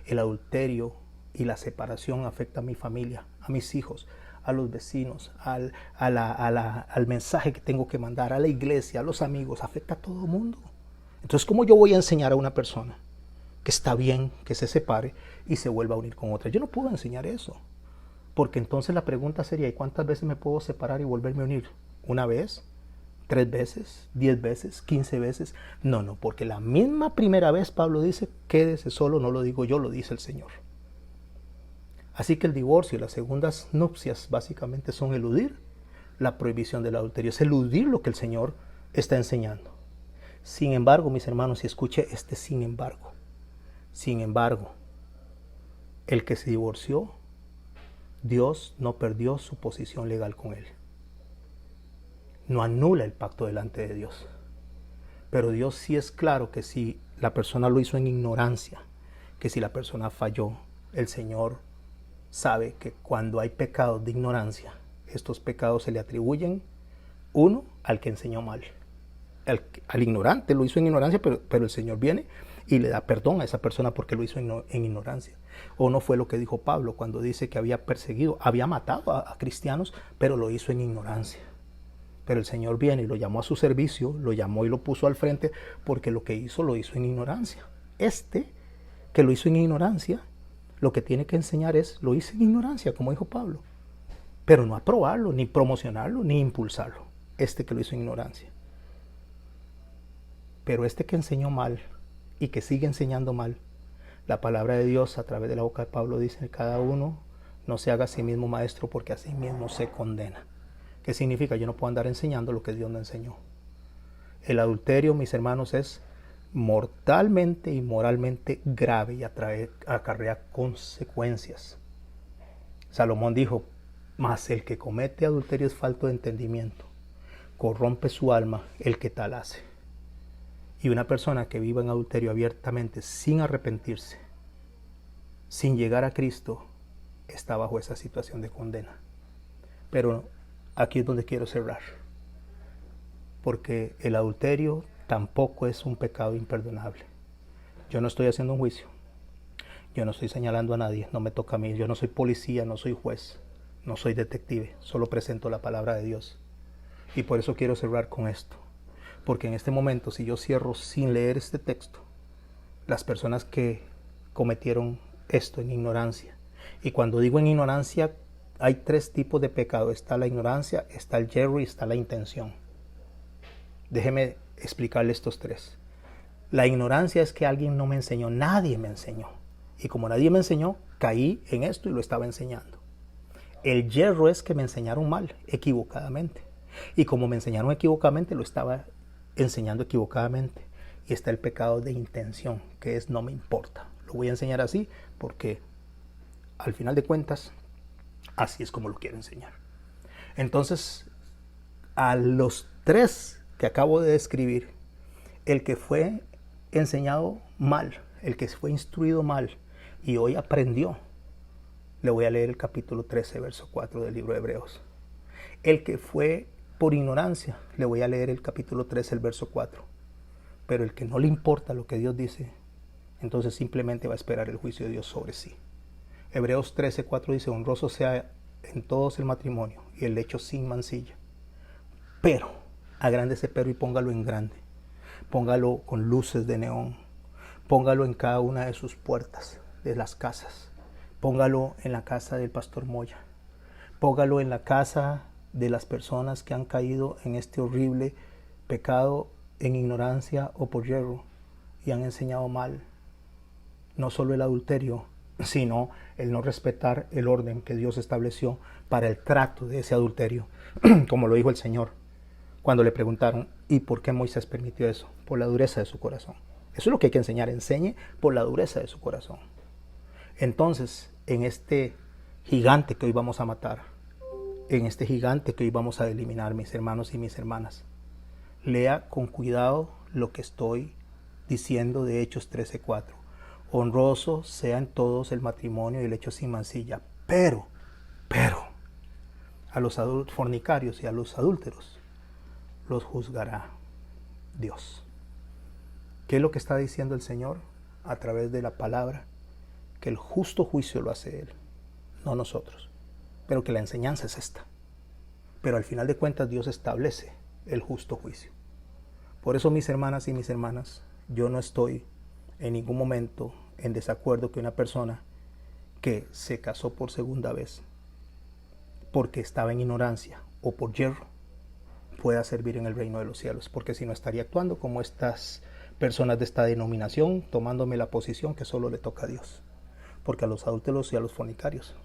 El adulterio y la separación afecta a mi familia, a mis hijos, a los vecinos, al mensaje que tengo que mandar, a la iglesia, a los amigos, afecta a todo el mundo. Entonces, ¿cómo yo voy a enseñar a una persona que está bien que se separe y se vuelva a unir con otra? Yo no puedo enseñar eso, porque entonces la pregunta sería, ¿y cuántas veces me puedo separar y volverme a unir? ¿Una vez? 3 veces, 10 veces, 15 veces. No, porque la misma primera vez Pablo dice, quédese solo, no lo digo yo, lo dice el Señor. Así que el divorcio y las segundas nupcias básicamente son eludir la prohibición del adulterio, es eludir lo que el Señor está enseñando. Sin embargo, mis hermanos, y escuche este sin embargo, el que se divorció, Dios no perdió su posición legal con él. No anula el pacto delante de Dios. Pero Dios sí es claro que si la persona lo hizo en ignorancia, que si la persona falló, el Señor sabe que cuando hay pecados de ignorancia, estos pecados se le atribuyen, uno, al que enseñó mal. Al ignorante lo hizo en ignorancia, pero el Señor viene y le da perdón a esa persona porque lo hizo en ignorancia. O no fue lo que dijo Pablo cuando dice que había perseguido, había matado a cristianos, pero lo hizo en ignorancia. Pero el Señor viene y lo llamó a su servicio, lo llamó y lo puso al frente, porque lo hizo en ignorancia. Que lo hizo en ignorancia, lo que tiene que enseñar es, lo hizo en ignorancia, como dijo Pablo. Pero no aprobarlo, ni promocionarlo, ni impulsarlo. Que lo hizo en ignorancia. Pero que enseñó mal y que sigue enseñando mal, la palabra de Dios a través de la boca de Pablo dice, cada uno no se haga a sí mismo maestro porque a sí mismo se condena. ¿Qué significa? Yo no puedo andar enseñando lo que Dios no enseñó. El adulterio, mis hermanos, es mortalmente y moralmente grave y acarrea consecuencias. Salomón dijo, mas el que comete adulterio es falto de entendimiento, corrompe su alma el que tal hace. Y una persona que viva en adulterio abiertamente sin arrepentirse, sin llegar a Cristo, está bajo esa situación de condena. Pero aquí es donde quiero cerrar, porque el adulterio tampoco es un pecado imperdonable. Yo no estoy haciendo un juicio, yo no estoy señalando a nadie, no me toca a mí, yo no soy policía, no soy juez, no soy detective, solo presento la palabra de Dios. Y por eso quiero cerrar con esto, porque en este momento, si yo cierro sin leer este texto, las personas que cometieron esto en ignorancia, y cuando digo en ignorancia, hay 3 tipos de pecado. Está la ignorancia, está el yerro y está la intención. Déjeme explicarle estos 3. La ignorancia es que alguien no me enseñó, nadie me enseñó. Y como nadie me enseñó, caí en esto y lo estaba enseñando. El yerro es que me enseñaron mal, equivocadamente. Y como me enseñaron equivocadamente, lo estaba enseñando equivocadamente. Y está el pecado de intención, que es no me importa. Lo voy a enseñar así porque al final de cuentas, así es como lo quiero enseñar. Entonces, a los 3 que acabo de describir, el que fue enseñado mal, el que fue instruido mal y hoy aprendió, le voy a leer el capítulo 13, verso 4 del libro de Hebreos. El que fue por ignorancia, le voy a leer el capítulo 13, el verso 4. Pero el que no le importa lo que Dios dice, entonces simplemente va a esperar el juicio de Dios sobre sí. Hebreos 13:4 dice, honroso sea en todos el matrimonio y el lecho sin mancilla. Pero, agrande ese pero y póngalo en grande. Póngalo con luces de neón. Póngalo en cada una de sus puertas, de las casas. Póngalo en la casa del pastor Moya. Póngalo en la casa de las personas que han caído en este horrible pecado en ignorancia o por yerro y han enseñado mal. No solo el adulterio, sino el no respetar el orden que Dios estableció para el trato de ese adulterio, como lo dijo el Señor cuando le preguntaron, ¿y por qué Moisés permitió eso? Por la dureza de su corazón. Eso es lo que hay que enseñar, enseñe por la dureza de su corazón. Entonces, en este gigante que hoy vamos a matar, en este gigante que hoy vamos a eliminar, mis hermanos y mis hermanas, lea con cuidado lo que estoy diciendo de Hechos 13:4. Honroso sea en todos el matrimonio y el hecho sin mancilla, pero, a los fornicarios y a los adúlteros los juzgará Dios. ¿Qué es lo que está diciendo el Señor a través de la palabra? Que el justo juicio lo hace Él, no nosotros, pero que la enseñanza es esta. Pero al final de cuentas Dios establece el justo juicio. Por eso, mis hermanas y mis hermanas, yo no estoy en ningún momento en desacuerdo que una persona que se casó por segunda vez porque estaba en ignorancia o por yerro pueda servir en el reino de los cielos, porque si no estaría actuando como estas personas de esta denominación, tomándome la posición que solo le toca a Dios, porque a los adúlteros y a los fornicarios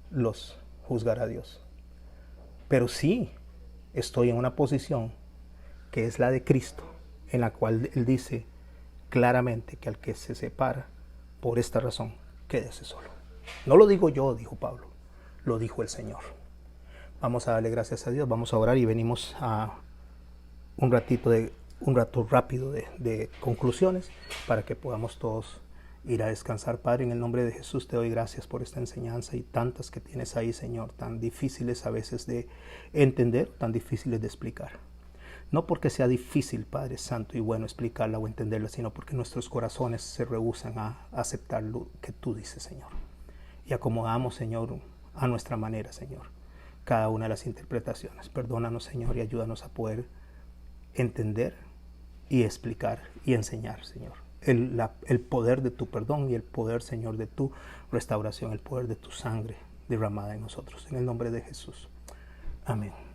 los juzgará Dios. Pero sí estoy en una posición que es la de Cristo, en la cual Él dice claramente que al que se separa por esta razón, quédese solo. No lo digo yo, dijo Pablo, lo dijo el Señor. Vamos a darle gracias a Dios, vamos a orar y venimos a un rato rápido de conclusiones para que podamos todos ir a descansar. Padre, en el nombre de Jesús te doy gracias por esta enseñanza y tantas que tienes ahí, Señor, tan difíciles a veces de entender, tan difíciles de explicar. No porque sea difícil, Padre Santo y bueno, explicarla o entenderla, sino porque nuestros corazones se rehúsan a aceptar lo que tú dices, Señor. Y acomodamos, Señor, a nuestra manera, Señor, cada una de las interpretaciones. Perdónanos, Señor, y ayúdanos a poder entender y explicar y enseñar, Señor, el poder de tu perdón y el poder, Señor, de tu restauración, el poder de tu sangre derramada en nosotros. En el nombre de Jesús. Amén.